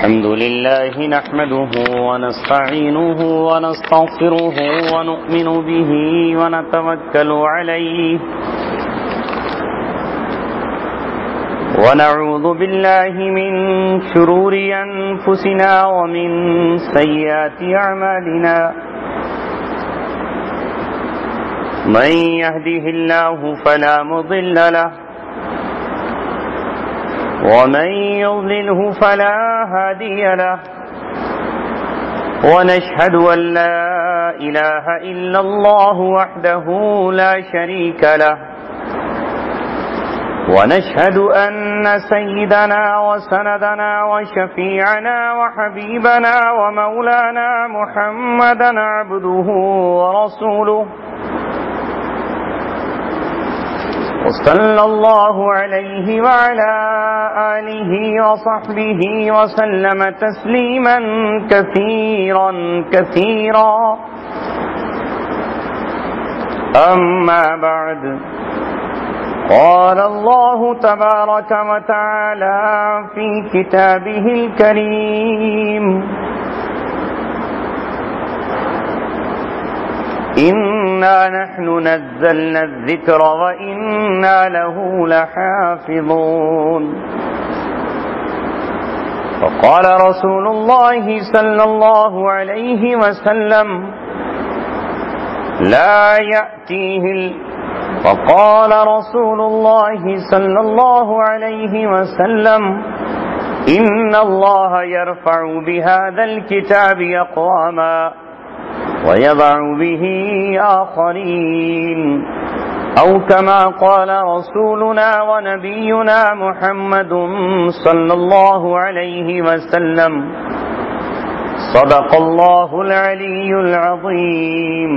الحمد لله نحمده ونستعينه ونستغفره ونؤمن به ونتوكل عليه ونعوذ بالله من شرور أنفسنا ومن سيئات أعمالنا من يهده الله فلا مضل له ومن يضلله فلا هادي له ونشهد أن لا إله إلا الله وحده لا شريك له ونشهد أن سيدنا وسندنا وشفيعنا وحبيبنا ومولانا محمدا عبده ورسوله وصلى الله عليه وعلى آله وصحبه وسلم تسليما كثيرا كثيرا أما بعد قال الله تبارك وتعالى في كتابه الكريم إنا نحن نزلنا الذكر وإنا له لحافظون وقال رسول الله صلى الله عليه وسلم لا يأتيه وقال رسول الله صلى الله عليه وسلم إن الله يرفع بهذا الكتاب أقواما ويضع به آخرين أو كما قال رسولنا ونبينا محمد صلى الله عليه وسلم صدق الله العلي العظيم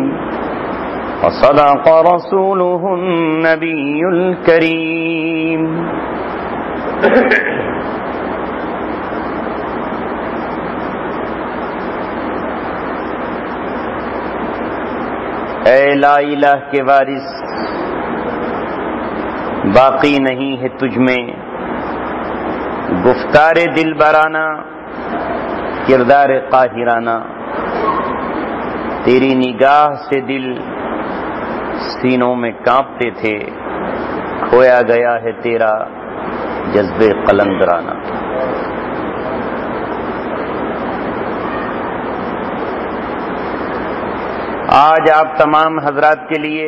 وصدق رسوله النبي الكريم اے لا الہ کے وارث، باقی نہیں ہے تجھ میں گفتار دل برانہ، کردار قاہرانہ، تیری نگاہ سے دل سینوں میں کانپتے تھے، کھویا گیا ہے تیرا جذب قلندرانہ۔ آج آپ تمام حضرات کے لیے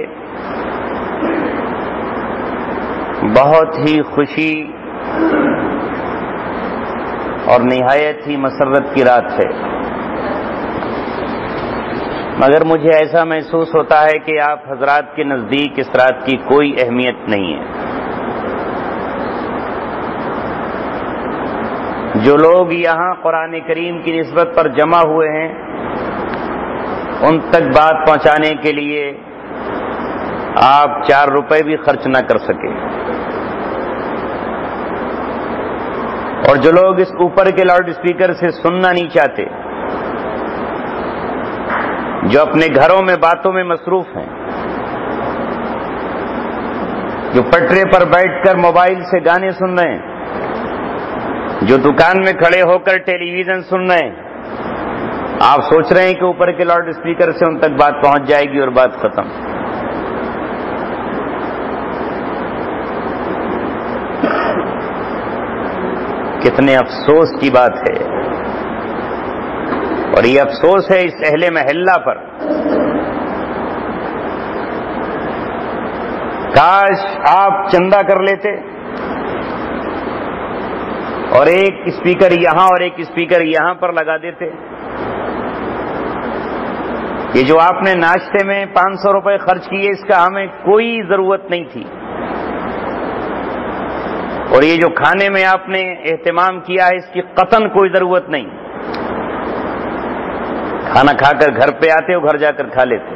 بہت ہی خوشی اور نہایت ہی مسرت کی رات ہے، مگر مجھے ایسا محسوس ہوتا ہے کہ آپ حضرات کے نزدیک اس رات کی کوئی اہمیت نہیں ہے۔ جو لوگ یہاں قرآن کریم کی نسبت پر جمع ہوئے ہیں، ان تک بات پہنچانے کے لیے آپ 4 روپے بھی خرچ نہ کر سکے، اور جو لوگ اس اوپر کے لاؤڈ اسپیکر سے سننا نہیں چاہتے، جو اپنے گھروں میں باتوں میں مصروف ہیں، جو پٹرے پر بیٹھ کر موبائل سے گانے سن رہے ہیں، جو دکان میں کھڑے ہو کر ٹیلی ویژن سن رہے ہیں، آپ سوچ رہے ہیں کہ اوپر کے لاؤڈ اسپیکر سے ان تک بات پہنچ جائے گی اور بات ختم۔ کتنے افسوس کی بات ہے، اور یہ افسوس ہے اس اہل محلہ پر۔ کاش آپ چندہ کر لیتے اور ایک اسپیکر یہاں اور ایک اسپیکر یہاں پر لگا دیتے۔ یہ جو آپ نے ناشتے میں 500 روپے خرچ کیے، اس کا ہمیں کوئی ضرورت نہیں تھی، اور یہ جو کھانے میں آپ نے اہتمام کیا ہے، اس کی قطعاً کوئی ضرورت نہیں۔ کھانا کھا کر گھر پہ آتے ہو، گھر جا کر کھا لیتے،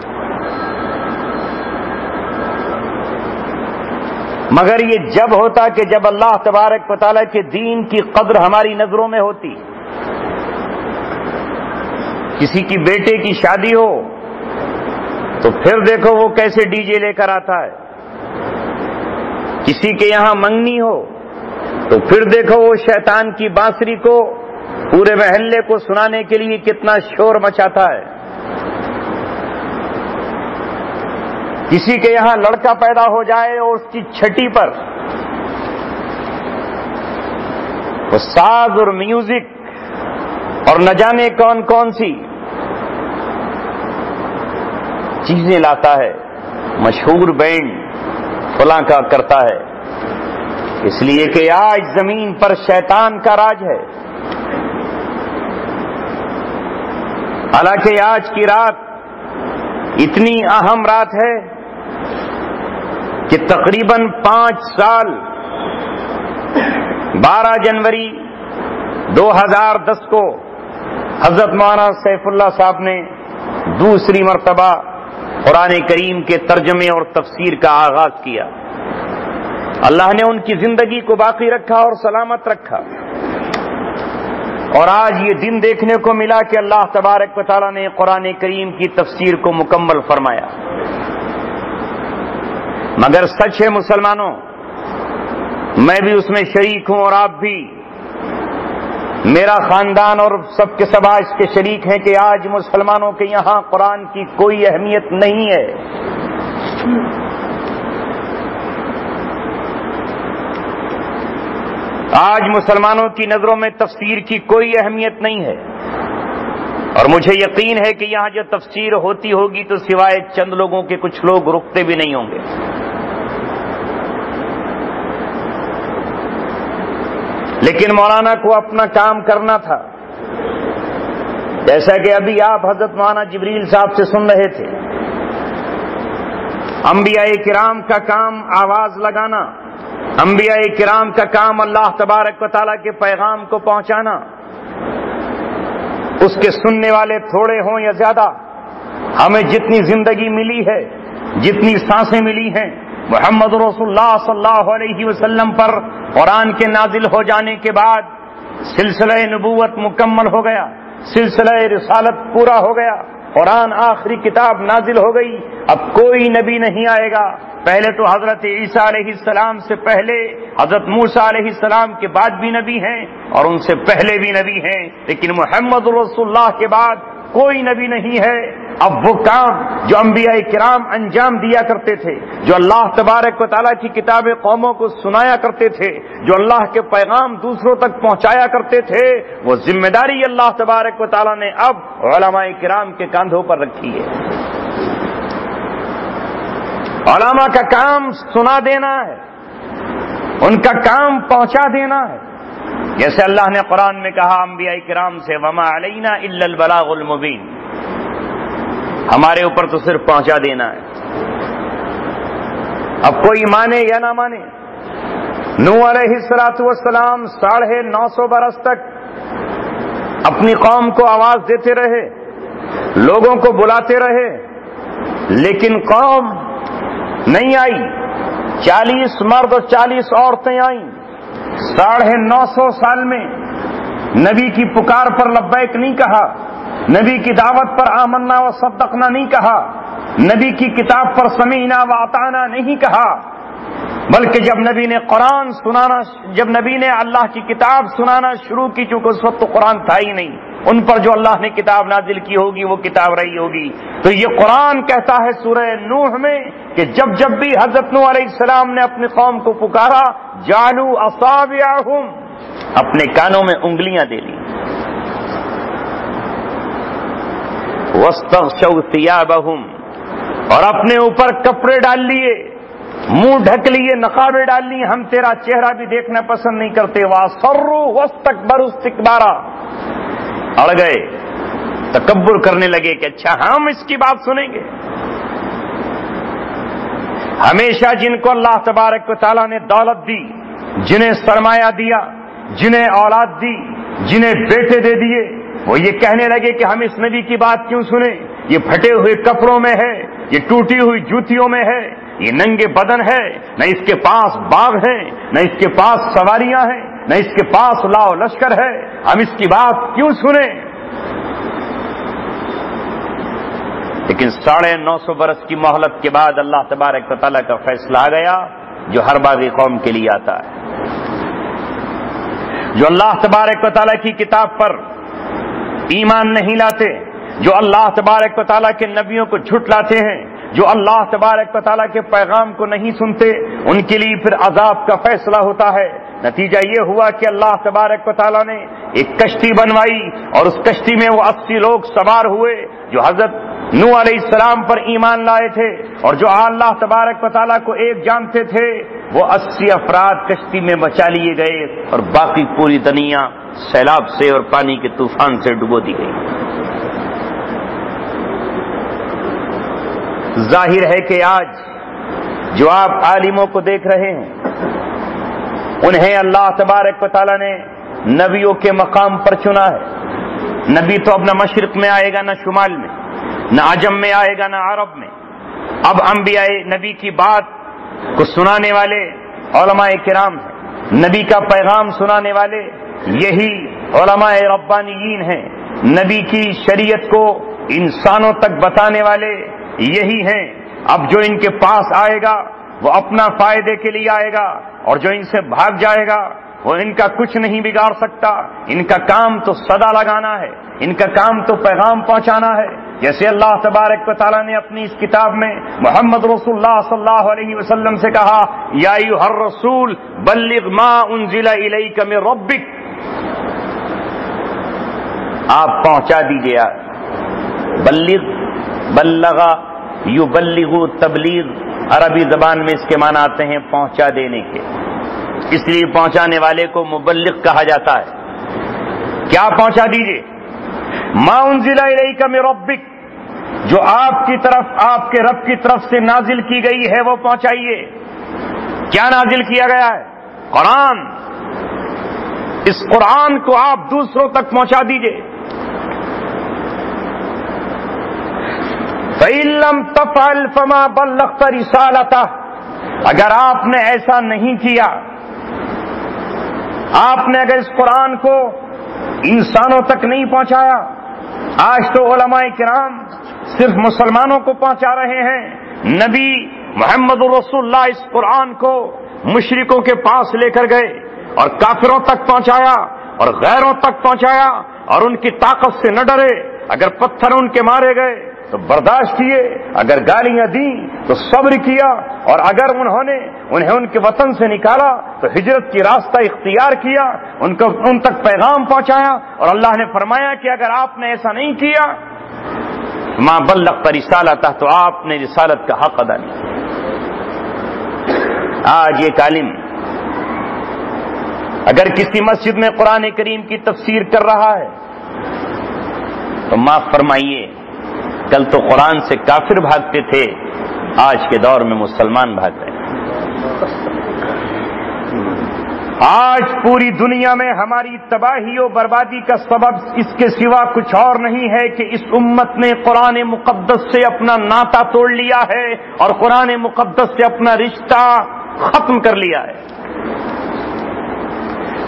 مگر یہ جب ہوتا کہ جب اللہ تبارک و تعالیٰ کے دین کی قدر ہماری نظروں میں ہوتی۔ کسی کی بیٹے کی شادی ہو تو پھر دیکھو وہ کیسے ڈی جے لے کر آتا ہے، کسی کے یہاں منگنی ہو تو پھر دیکھو وہ شیطان کی بانسری کو پورے محلے کو سنانے کے لیے کتنا شور مچاتا ہے. کسی کے یہاں لڑکا پیدا ہو جائے اور اس کی چھٹی پر وہ ساز اور میوزک اور نہ جانے کون کون سی چیزیں لاتا ہے، مشہور بینڈ فلاں کا کرتا ہے، اس لیے کہ آج زمین پر شیطان کا راج ہے. حالانکہ آج کی رات اتنی اہم رات ہے کہ تقریباً 5 سال 12 جنوری 2010 کو حضرت مولانا سیف اللہ صاحب نے دوسری مرتبہ قرآن کریم کے ترجمے اور تفسیر کا آغاز کیا. اللہ نے ان کی زندگی کو باقی رکھا اور سلامت رکھا، اور آج یہ دن دیکھنے کو ملا کہ اللہ تبارک و تعالیٰ نے قرآن کریم کی تفسیر کو مکمل فرمایا. مگر سچ ہے مسلمانوں، میں بھی اس میں شریک ہوں اور آپ بھی، میرا خاندان اور سب کے سب اس کے شریک ہیں کہ آج مسلمانوں کے یہاں قرآن کی کوئی اہمیت نہیں ہے. آج مسلمانوں کی نظروں میں تفسیر کی کوئی اہمیت نہیں ہے، اور مجھے یقین ہے کہ یہاں جو تفسیر ہوتی ہوگی تو سوائے چند لوگوں کے کچھ لوگ رکتے بھی نہیں ہوں گے. لیکن مولانا کو اپنا کام کرنا تھا، جیسا کہ ابھی آپ حضرت مولانا جبریل صاحب سے سن رہے تھے. انبیاء کرام کا کام آواز لگانا، انبیاء کرام کا کام اللہ تبارک و تعالیٰ کے پیغام کو پہنچانا. اس کے سننے والے تھوڑے ہوں یا زیادہ، ہمیں جتنی زندگی ملی ہے، جتنی سانسیں ملی ہیں، محمد رسول اللہ صلی اللہ علیہ وسلم پر قرآن کے نازل ہو جانے کے بعد سلسلہ نبوت مکمل ہو گیا، سلسلہ رسالت پورا ہو گیا، قرآن آخری کتاب نازل ہو گئی. اب کوئی نبی نہیں آئے گا. پہلے تو حضرت عیسیٰ علیہ السلام سے پہلے حضرت موسیٰ علیہ السلام کے بعد بھی نبی ہیں اور ان سے پہلے بھی نبی ہیں، لیکن محمد رسول اللہ کے بعد کوئی نبی نہیں ہے. اب وہ کام جو انبیاء کرام انجام دیا کرتے تھے، جو اللہ تبارک و تعالیٰ کی کتاب قوموں کو سنایا کرتے تھے، جو اللہ کے پیغام دوسروں تک پہنچایا کرتے تھے، وہ ذمہ داری اللہ تبارک و تعالیٰ نے اب علماء کرام کے کاندھوں پر رکھی ہے. علماء کا کام سنا دینا ہے، ان کا کام پہنچا دینا ہے. جیسے اللہ نے قرآن میں کہا انبیاء کرام سے، وما علینا الا البلاغ المبین، ہمارے اوپر تو صرف پہنچا دینا ہے. اب کوئی مانے یا نہ مانے، نوح علیہ السلام 950 برس تک اپنی قوم کو آواز دیتے رہے، لوگوں کو بلاتے رہے، لیکن قوم نہیں آئی. 40 مرد اور 40 عورتیں آئیں. 950 سال میں نبی کی پکار پر لبیک نہیں کہا، نبی کی دعوت پر آمنا و صدقنا نہیں کہا، نبی کی کتاب پر سمیعنا و اطعنا نہیں کہا، بلکہ جب نبی نے قرآن سنانا، جب نبی نے اللہ کی کتاب سنانا شروع کی، چونکہ اس وقت تو قرآن تھا ہی نہیں، ان پر جو اللہ نے کتاب نازل کی ہوگی وہ کتاب رہی ہوگی. تو یہ قرآن کہتا ہے سورہ نوح میں کہ جب جب بھی حضرت نوح علیہ السلام نے اپنی قوم کو پکارا، جعلوا اصابعہم، اپنے کانوں میں انگلیاں دے لی، واستغشوا ثیابہم، اور اپنے اوپر کپڑے ڈال لیے، منہ ڈھک لیے، نقابیں ڈال لی، ہم تیرا چہرہ بھی دیکھنا پسند نہیں کرتے. واصروا واستکبروا استکبارا، اڑ گئے، تکبر کرنے لگے کہ اچھا ہم اس کی بات سنیں گے. ہمیشہ جن کو اللہ تبارک و تعالیٰ نے دولت دی، جنہیں سرمایہ دیا، جنہیں اولاد دی، جنہیں بیٹے دے دیے، وہ یہ کہنے لگے کہ ہم اس نبی کی بات کیوں سنیں، یہ پھٹے ہوئے کپڑوں میں ہے، یہ ٹوٹی ہوئی جوتیوں میں ہے، یہ ننگے بدن ہے، نہ اس کے پاس باغ ہیں، نہ اس کے پاس سواریاں ہیں، نہ اس کے پاس لاؤ لشکر ہے، ہم اس کی بات کیوں سنیں. لیکن 950 برس کی مہلت کے بعد اللہ تبارک و تعالیٰ کا فیصلہ آ گیا جو ہر باغی قوم کے لیے آتا ہے. جو اللہ تبارک و تعالیٰ کی کتاب پر ایمان نہیں لاتے، جو اللہ تبارک و تعالیٰ کے نبیوں کو جھٹلاتے ہیں، جو اللہ تبارک و تعالیٰ کے پیغام کو نہیں سنتے، ان کے لیے پھر عذاب کا فیصلہ ہوتا ہے۔ نتیجہ یہ ہوا کہ اللہ تبارک و تعالیٰ نے ایک کشتی بنوائی، اور اس کشتی میں وہ 80 لوگ سوار ہوئے جو حضرت نوح علیہ السلام پر ایمان لائے تھے، اور جو اللہ تبارک و تعالیٰ کو ایک جانتے تھے۔ وہ 80 افراد کشتی میں بچا لیے گئے، اور باقی پوری دنیا سیلاب سے اور پانی کے طوفان سے ڈبو دی گئی۔ ظاہر ہے کہ آج جو آپ عالموں کو دیکھ رہے ہیں، انہیں اللہ تبارک و تعالیٰ نے نبیوں کے مقام پر چنا ہے۔ نبی تو اب نہ مشرق میں آئے گا نہ شمال میں، نہ عجم میں آئے گا نہ عرب میں۔ اب انبیاء نبی کی بات کو سنانے والے علماء کرام ہیں، نبی کا پیغام سنانے والے یہی علماء ربانیین ہیں، نبی کی شریعت کو انسانوں تک بتانے والے یہی ہیں۔ اب جو ان کے پاس آئے گا وہ اپنا فائدے کے لیے آئے گا، اور جو ان سے بھاگ جائے گا وہ ان کا کچھ نہیں بگاڑ سکتا۔ ان کا کام تو صدا لگانا ہے، ان کا کام تو پیغام پہنچانا ہے۔ جیسے اللہ تبارک و تعالیٰ نے اپنی اس کتاب میں محمد رسول اللہ صلی اللہ علیہ وسلم سے کہا، یا ایھا الرسول بلغ ما انزل الیک من ربک، آپ پہنچا دیجیے۔ بلغ، بلغ، یبلغ، تبلیغ، عربی زبان میں اس کے معنی آتے ہیں پہنچا دینے کے، اس لیے پہنچانے والے کو مبلغ کہا جاتا ہے۔ کیا پہنچا دیجیے؟ ما انزل الیک من ربک، جو آپ کی طرف، آپ کے رب کی طرف سے نازل کی گئی ہے وہ پہنچائیے۔ کیا نازل کیا گیا ہے؟ قرآن۔ اس قرآن کو آپ دوسروں تک پہنچا دیجیے۔ فَإِن لَّمْ تَفْعَلْ فَمَا بَلَّغْتَ رِسَالَتَهُ، اگر آپ نے ایسا نہیں کیا، آپ نے اگر اس قرآن کو انسانوں تک نہیں پہنچایا، آج تو علماء کرام صرف مسلمانوں کو پہنچا رہے ہیں، نبی محمد رسول اللہ اس قرآن کو مشرکوں کے پاس لے کر گئے اور کافروں تک پہنچایا اور غیروں تک پہنچایا، اور ان کی طاقت سے نہ ڈرے۔ اگر پتھر ان کے مارے گئے تو برداشت کیے، اگر گالیاں دیں تو صبر کیا، اور اگر انہیں ان کے وطن سے نکالا تو ہجرت کی راستہ اختیار کیا، ان تک پیغام پہنچایا۔ اور اللہ نے فرمایا کہ اگر آپ نے ایسا نہیں کیا ما بلغت رسالتہ، تو آپ نے رسالت کا حق ادا نہیں کیا۔ آج ایک عالم اگر کسی مسجد میں قرآن کریم کی تفسیر کر رہا ہے تو معاف فرمائیے، کل تو قرآن سے کافر بھاگتے تھے، آج کے دور میں مسلمان بھاگ رہے ہیں۔ آج پوری دنیا میں ہماری تباہی و بربادی کا سبب اس کے سوا کچھ اور نہیں ہے کہ اس امت نے قرآن مقدس سے اپنا ناطہ توڑ لیا ہے اور قرآن مقدس سے اپنا رشتہ ختم کر لیا ہے۔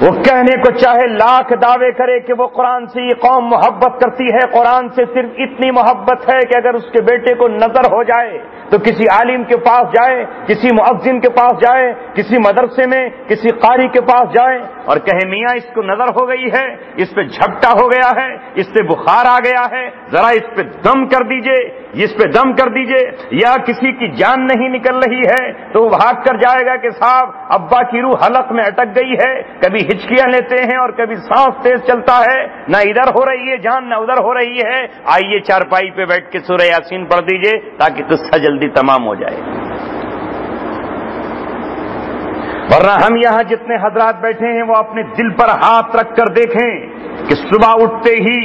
وہ کہنے کو چاہے لاکھ دعوے کرے کہ وہ قرآن سے یہ قوم محبت کرتی ہے، قرآن سے صرف اتنی محبت ہے کہ اگر اس کے بیٹے کو نظر ہو جائے تو کسی عالم کے پاس جائے، کسی مؤذن کے پاس جائے، کسی مدرسے میں کسی قاری کے پاس جائے اور کہے میاں اس کو نظر ہو گئی ہے، اس پہ جھپٹا ہو گیا ہے، اس پہ بخار آ گیا ہے، ذرا اس پہ دم کر دیجئے، اس پہ دم کر دیجئے، یا کسی کی جان نہیں نکل رہی ہے تو وہ بھاگ کر جائے گا کہ صاحب ابا کی روح حلق میں اٹک گئی ہے، کبھی ہچکیاں لیتے ہیں اور کبھی سانس تیز چلتا ہے، نہ ادھر ہو رہی ہے جان نہ ادھر ہو رہی ہے، آئیے چارپائی پہ بیٹھ کے سورہ یاسین پڑھ دیجئے تاکہ قصہ جلدی تمام ہو جائے۔ ورنہ ہم یہاں جتنے حضرات بیٹھے ہیں وہ اپنے دل پر ہاتھ رکھ کر دیکھیں کہ صبح اٹھتے ہی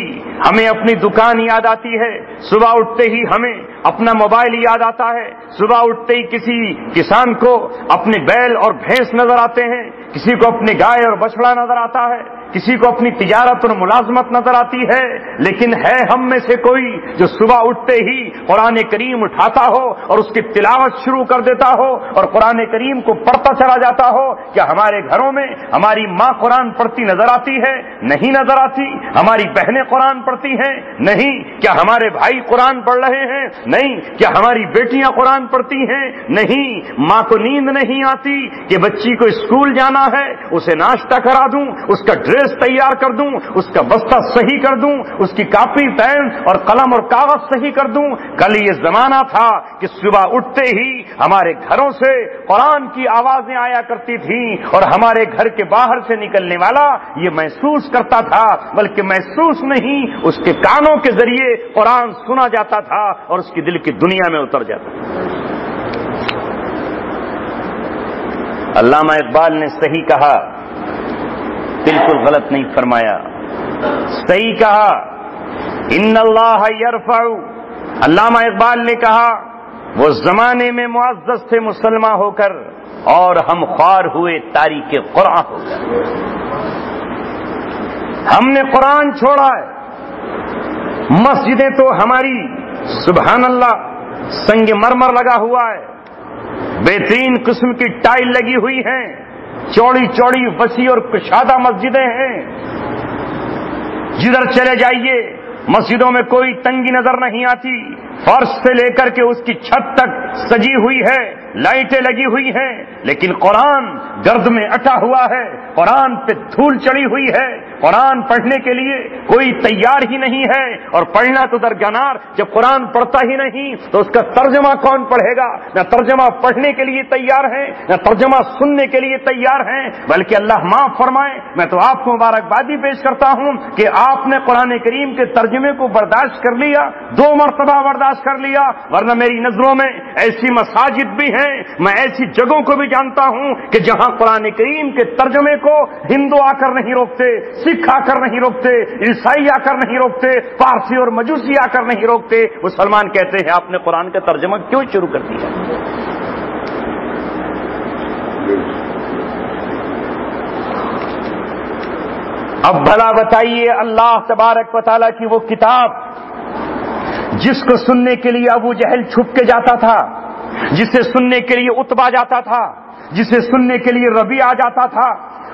ہمیں اپنی دکان یاد آتی ہے، صبح اٹھتے ہی ہمیں اپنا موبائل یاد آتا ہے، صبح اٹھتے ہی کسی کسان کو اپنے بیل اور بھینس نظر آتے ہیں، کسی کو اپنی گائے اور بچڑا نظر آتا ہے، کسی کو اپنی تجارت اور ملازمت نظر آتی ہے، لیکن ہے ہم میں سے کوئی جو صبح اٹھتے ہی قرآن کریم اٹھاتا ہو اور اس کی تلاوت شروع کر دیتا ہو اور قرآن کریم کو پڑھتا چلا جاتا ہو؟ کیا ہمارے گھروں میں ہماری ماں قرآن پڑھتی نظر آتی ہے؟ نہیں نظر آتی۔ ہماری بہنیں قرآن پڑھتی ہیں؟ نہیں۔ کیا ہمارے بھائی قرآن پڑھ رہے ہیں؟ نہیں۔ کیا ہماری بیٹیاں قرآن پڑھتی ہیں؟ نہیں۔ ماں کو نیند نہیں آتی کہ بچی کو اسکول جانا ہے، اسے ناشتہ کرا دوں، اس کا ڈریس تیار کر دوں، اس کا بستہ صحیح کر دوں، اس کی کاپی پین اور قلم اور کاغذ صحیح کر دوں۔ کل یہ زمانہ تھا کہ صبح اٹھتے ہی ہمارے گھروں سے قرآن کی آوازیں آیا کرتی تھیں اور ہمارے گھر کے باہر سے نکلنے والا یہ محسوس کرتا تھا، بلکہ محسوس نہیں، اس کے کانوں کے ذریعے قرآن سنا جاتا تھا اور اس کی دل کی دنیا میں اتر جاتا تھا۔ علامہ اقبال نے صحیح کہا، بالکل غلط نہیں فرمایا، صحیح کہا، ان اللہ یرفع۔ علامہ اقبال نے کہا وہ زمانے میں معزز تھے مسلمان ہو کر اور ہم خوار ہوئے تاریک قرآن ہو کر۔ ہم نے قرآن چھوڑا ہے۔ مسجدیں تو ہماری سبحان اللہ سنگ مرمر لگا ہوا ہے، بہترین قسم کی ٹائل لگی ہوئی ہیں، چوڑی چوڑی وسیع اور کشادہ مسجدیں ہیں، جدھر چلے جائیے مسجدوں میں کوئی تنگی نظر نہیں آتی، فرش سے لے کر کے اس کی چھت تک سجی ہوئی ہے، لائٹیں لگی ہوئی ہیں، لیکن قرآن گرد میں اٹا ہوا ہے، قرآن پہ دھول چڑھی ہوئی ہے، قرآن پڑھنے کے لیے کوئی تیار ہی نہیں ہے، اور پڑھنا تو درکنار، جب قرآن پڑھتا ہی نہیں تو اس کا ترجمہ کون پڑھے گا؟ نہ ترجمہ پڑھنے کے لیے تیار ہیں، نہ ترجمہ سننے کے لیے تیار ہیں، بلکہ اللہ معاف فرمائے، میں تو آپ کو مبارکبادی پیش کرتا ہوں کہ آپ نے قرآن کریم کے ترجمے کو برداشت کر لیا، 2 مرتبہ برداشت کر لیا، ورنہ میری نظروں میں ایسی مساجد بھی ہیں، میں ایسی جگہوں کو بھی جانتا ہوں کہ جہاں قرآن کریم کے ترجمے کو ہندو آ کر نہیں روکتے، سکھ آ کر نہیں روکتے، عیسائی آ کر نہیں روکتے، پارسی اور مجوسی آ کر نہیں روکتے، مسلمان کہتے ہیں آپ نے قرآن کا ترجمہ کیوں شروع کر دیا؟ اب بھلا بتائیے، اللہ تبارک و تعالیٰ کی وہ کتاب جس کو سننے کے لیے ابو جہل چھپ کے جاتا تھا، جسے سننے کے لیے عتبہ جاتا تھا، جسے سننے کے لیے ربیعہ آ جاتا تھا،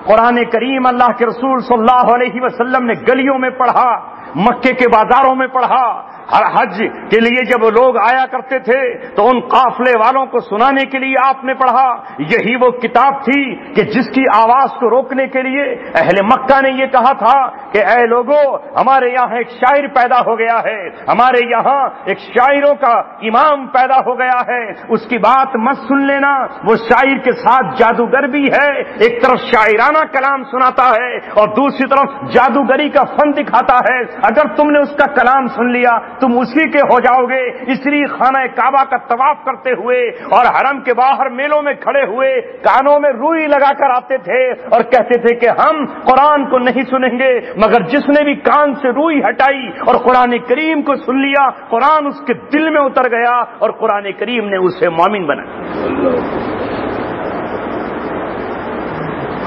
قرآن کریم اللہ کے رسول صلی اللہ علیہ وسلم نے گلیوں میں پڑھا، مکے کے بازاروں میں پڑھا، ہر حج کے لیے جب لوگ آیا کرتے تھے تو ان قافلے والوں کو سنانے کے لیے آپ نے پڑھا۔ یہی وہ کتاب تھی کہ جس کی آواز کو روکنے کے لیے اہل مکہ نے یہ کہا تھا کہ اے لوگو، ہمارے یہاں ایک شاعر پیدا ہو گیا ہے، ہمارے یہاں ایک شاعروں کا امام پیدا ہو گیا ہے، اس کی بات مت سن لینا، وہ شاعر کے ساتھ جادوگر بھی ہے، ایک طرف شاعرانہ کلام سناتا ہے اور دوسری طرف جادوگری کا فن دکھاتا ہے، اگر تم نے اس کا کلام سن لیا تم اسی کے ہو جاؤ گے۔ اس لیے خانہ کعبہ کا طواف کرتے ہوئے اور حرم کے باہر میلوں میں کھڑے ہوئے کانوں میں روئی لگا کر آتے تھے اور کہتے تھے کہ ہم قرآن کو نہیں سنیں گے، مگر جس نے بھی کان سے روئی ہٹائی اور قرآن کریم کو سن لیا، قرآن اس کے دل میں اتر گیا اور قرآن کریم نے اسے مومن بنایا۔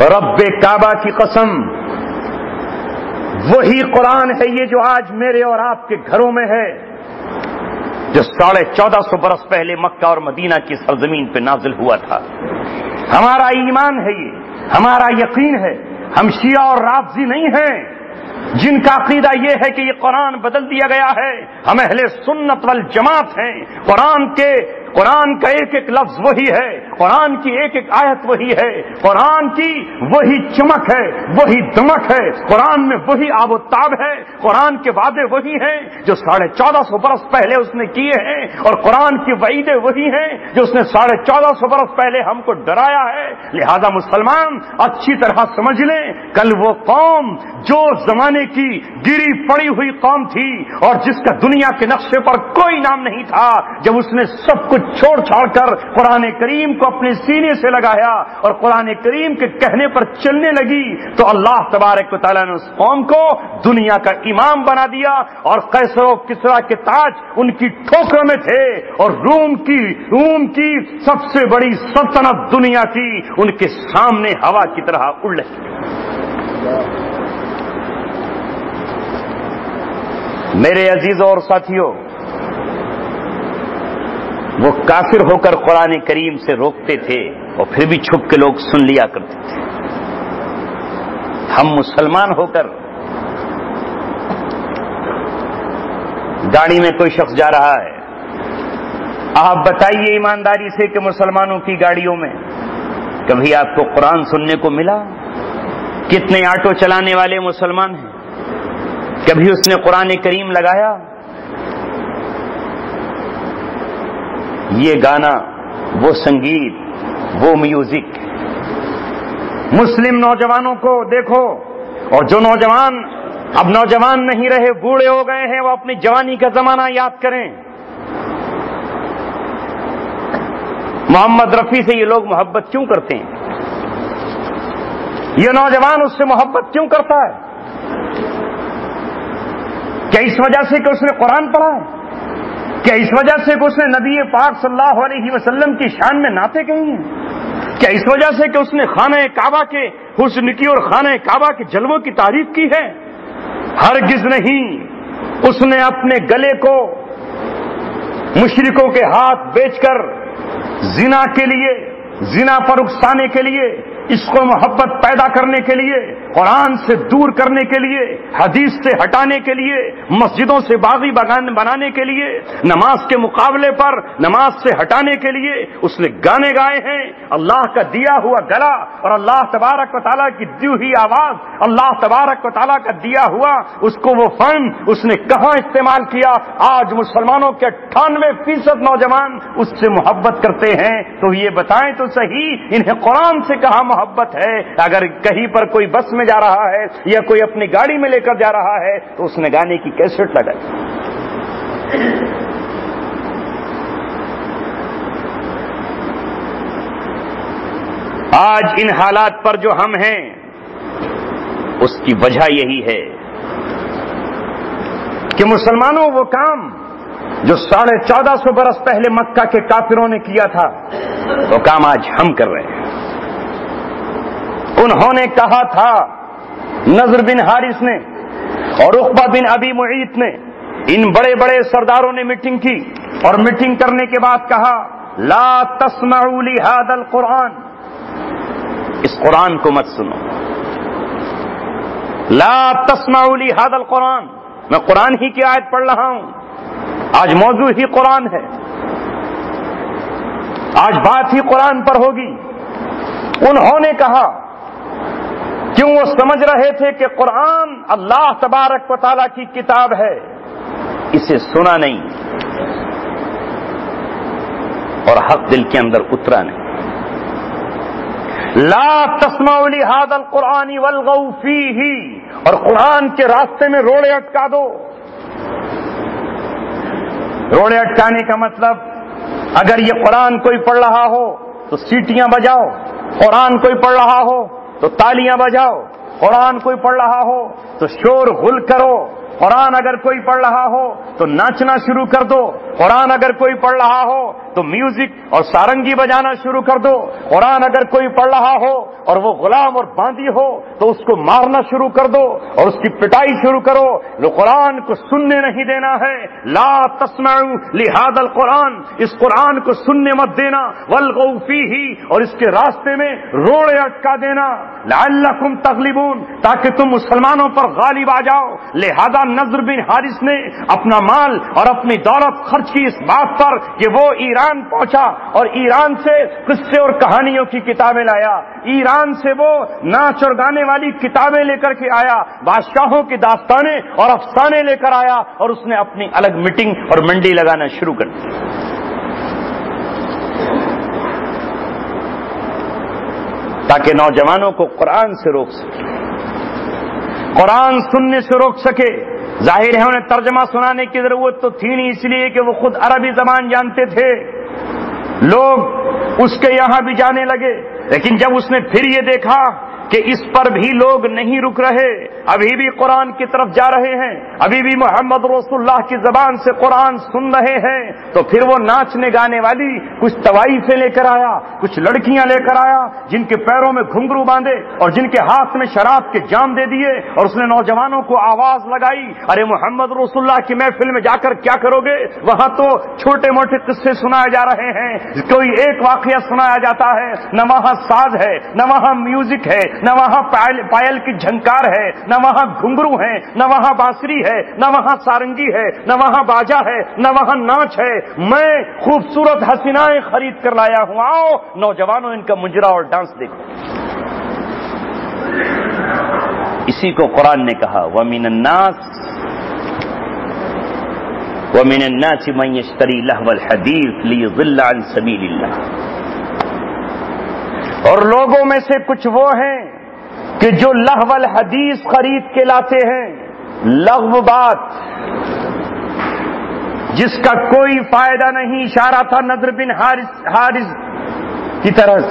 رب کعبہ کی قسم، وہی قرآن ہے یہ جو آج میرے اور آپ کے گھروں میں ہے، جو 1450 برس پہلے مکہ اور مدینہ کی سرزمین پہ نازل ہوا تھا۔ ہمارا ایمان ہے، یہ ہمارا یقین ہے، ہم شیعہ اور رافضی نہیں ہیں جن کا عقیدہ یہ ہے کہ یہ قرآن بدل دیا گیا ہے، ہم اہل سنت والجماعت ہیں۔ قرآن کا ایک ایک لفظ وہی ہے، قرآن کی ایک ایک آیت وہی ہے، قرآن کی وہی چمک ہے، وہی دمک ہے، قرآن میں وہی آب و تاب ہے، قرآن کے وعدے وہی ہیں جو 1450 برس پہلے اس نے کیے ہیں، اور قرآن کی وعیدیں وہی ہیں جو اس نے 1450 برس پہلے ہم کو ڈرایا ہے۔ لہذا مسلمان اچھی طرح سمجھ لیں، کل وہ قوم جو زمانے کی گری پڑی ہوئی قوم تھی اور جس کا دنیا کے نقشے پر کوئی نام نہیں تھا، جب اس نے سب کچھ چھوڑ چھاڑ کر قرآن کریم کو اپنے سینے سے لگایا اور قرآن کریم کے کہنے پر چلنے لگی، تو اللہ تبارک و تعالیٰ نے اس قوم کو دنیا کا امام بنا دیا، اور قیصر و کسریٰ کے تاج ان کی ٹھوکروں میں تھے، اور روم کی سب سے بڑی سلطنت دنیا کی ان کے سامنے ہوا کی طرح اڑ رہی۔ میرے عزیزوں اور ساتھیوں، وہ کافر ہو کر قرآن کریم سے روکتے تھے اور پھر بھی چھپ کے لوگ سن لیا کرتے تھے۔ ہم مسلمان ہو کر گاڑی میں کوئی شخص جا رہا ہے، آپ بتائیے ایمانداری سے کہ مسلمانوں کی گاڑیوں میں کبھی آپ کو قرآن سننے کو ملا؟ کتنے آٹو چلانے والے مسلمان ہیں، کبھی اس نے قرآن کریم لگایا؟ یہ گانا، وہ سنگیت، وہ میوزک، مسلم نوجوانوں کو دیکھو، اور جو نوجوان اب نوجوان نہیں رہے، بوڑھے ہو گئے ہیں، وہ اپنی جوانی کا زمانہ یاد کریں۔ محمد رفیع سے یہ لوگ محبت کیوں کرتے ہیں؟ یہ نوجوان اس سے محبت کیوں کرتا ہے؟ کیا اس وجہ سے کہ اس نے قرآن پڑھا ہے؟ کیا اس وجہ سے کہ اس نے نبی پاک صلی اللہ علیہ وسلم کی شان میں نعتیں کہی ہیں؟ کیا اس وجہ سے کہ اس نے خانہ کعبہ کے حسن کی اور خانہ کعبہ کے جلووں کی تعریف کی ہے؟ ہرگز نہیں۔ اس نے اپنے گلے کو مشرکوں کے ہاتھ بیچ کر زنا کے لیے، زنا پر اکسانے کے لیے، اس کو محبت پیدا کرنے کے لیے، قرآن سے دور کرنے کے لیے، حدیث سے ہٹانے کے لیے، مسجدوں سے باغی بغان بنانے کے لیے، نماز کے مقابلے پر نماز سے ہٹانے کے لیے اس نے گانے گائے ہیں۔ اللہ کا دیا ہوا گلا اور اللہ تبارک و تعالیٰ کی دی ہوئی آواز، اللہ تبارک و تعالیٰ کا دیا ہوا اس کو وہ فن اس نے کہاں استعمال کیا؟ آج مسلمانوں کے 98% نوجوان اس سے محبت کرتے ہیں۔ تو یہ بتائیں تو صحیح، انہیں قرآن سے کہاں محبت ہے؟ اگر کہیں پر کوئی بس میں جا رہا ہے یا کوئی اپنی گاڑی میں لے کر جا رہا ہے تو اس نے گانے کی کیسٹ لگائی۔ آج ان حالات پر جو ہم ہیں اس کی وجہ یہی ہے کہ مسلمانوں وہ کام جو 1450 برس پہلے مکہ کے کافروں نے کیا تھا وہ کام آج ہم کر رہے ہیں۔ انہوں نے کہا تھا، نضر بن حارث نے اور عقبہ بن ابی معیط نے، ان بڑے بڑے سرداروں نے میٹنگ کی اور میٹنگ کرنے کے بعد کہا، لا تسمعوا لهذا القرآن، اس قرآن کو مت سنو۔ لا تسمعوا لهذا القرآن، میں قرآن ہی کی آیت پڑھ رہا ہوں، آج موضوع ہی قرآن ہے، آج بات ہی قرآن پر ہوگی۔ انہوں نے کہا، کیوں؟ وہ سمجھ رہے تھے کہ قرآن اللہ تبارک و تعالیٰ کی کتاب ہے، اسے سنا نہیں اور حق دل کے اندر اترا نہیں۔ لا تسمعوا لهذا القرآن والغوا فیہ، اور قرآن کے راستے میں روڑے اٹکا دو۔ روڑے اٹکانے کا مطلب، اگر یہ قرآن کوئی پڑھ رہا ہو تو سیٹیاں بجاؤ، قرآن کوئی پڑھ رہا ہو تو تالیاں بجاؤ، قرآن کوئی پڑھ رہا ہو تو شور غل کرو، قرآن اگر کوئی پڑھ رہا ہو تو ناچنا شروع کر دو، قرآن اگر کوئی پڑھ رہا ہو تو میوزک اور سارنگی بجانا شروع کر دو، قرآن اگر کوئی پڑھ رہا ہو اور وہ غلام اور باندی ہو تو اس کو مارنا شروع کر دو اور اس کی پٹائی شروع کرو۔ لو قرآن کو سننے نہیں دینا ہے۔ لا تسمعوا لهذا القرآن، اس قرآن کو سننے مت دینا، والغوا فیہ، اور اس کے راستے میں روڑے اٹکا دینا، لعلکم تغلبون، تاکہ تم مسلمانوں پر غالب آ جاؤ۔ لہذا نضر بن حارث نے اپنا مال اور اپنی دولت خرچ کی اس بات پر کہ وہ ایران پہنچا اور ایران سے قصے اور کہانیوں کی کتابیں لایا، ایران سے وہ ناچ اور گانے والی کتابیں لے کر کے آیا، بادشاہوں کی داستانیں اور افسانے لے کر آیا، اور اس نے اپنی الگ میٹنگ اور منڈی لگانا شروع کر دی، تاکہ نوجوانوں کو قرآن سے روک سکے، قرآن سننے سے روک سکے۔ ظاہر ہے انہیں ترجمہ سنانے کی ضرورت تو تھی نہیں، اس لیے کہ وہ خود عربی زبان جانتے تھے، لوگ اس کے یہاں بھی جانے لگے۔ لیکن جب اس نے پھر یہ دیکھا کہ اس پر بھی لوگ نہیں رک رہے، ابھی بھی قرآن کی طرف جا رہے ہیں، ابھی بھی محمد رسول اللہ کی زبان سے قرآن سن رہے ہیں، تو پھر وہ ناچنے گانے والی کچھ طوائفیں لے کر آیا، کچھ لڑکیاں لے کر آیا جن کے پیروں میں گھنگرو باندھے اور جن کے ہاتھ میں شراب کے جام دے دیے، اور اس نے نوجوانوں کو آواز لگائی، ارے محمد رسول اللہ کی محفل میں جا کر کیا کرو گے؟ وہاں تو چھوٹے موٹے قصے سنائے جا رہے ہیں، کوئی ایک واقعہ سنایا جاتا ہے، نہ وہاں ساز ہے، نہ وہاں میوزک ہے، نہ وہاں پائل کی جھنکار ہے، نہ وہاں گھنگرو ہے، نہ وہاں بانسری ہے، نہ وہاں سارنگی ہے، نہ وہاں باجا ہے، نہ وہاں ناچ ہے، میں خوبصورت حسینائیں خرید کر لایا ہوں، آؤ نوجوانوں ان کا مجرا اور ڈانس دیکھو۔ اسی کو قرآن نے کہا وَمِنَ النَّاسِ مَن يَشْتَرِي لَهْوَ الْحَدِيثِ لِيُضِلَّ عَن سَبِيلِ اللَّهِ، اور لوگوں میں سے کچھ وہ ہیں کہ جو لہو الحدیث خرید کے لاتے ہیں، لغو بات جس کا کوئی فائدہ نہیں، اشارہ تھا نضر بن حارث کی طرف،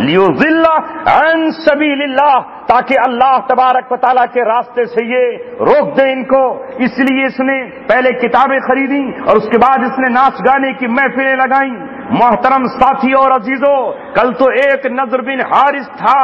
لیضل عن سبیل اللہ، تاکہ اللہ تبارک و تعالیٰ کے راستے سے یہ روک دے ان کو۔ اس لیے اس نے پہلے کتابیں خریدی اور اس کے بعد اس نے ناچ گانے کی محفلیں لگائیں۔ محترم ساتھی اور عزیزوں، کل تو ایک نضر بن حارث تھا،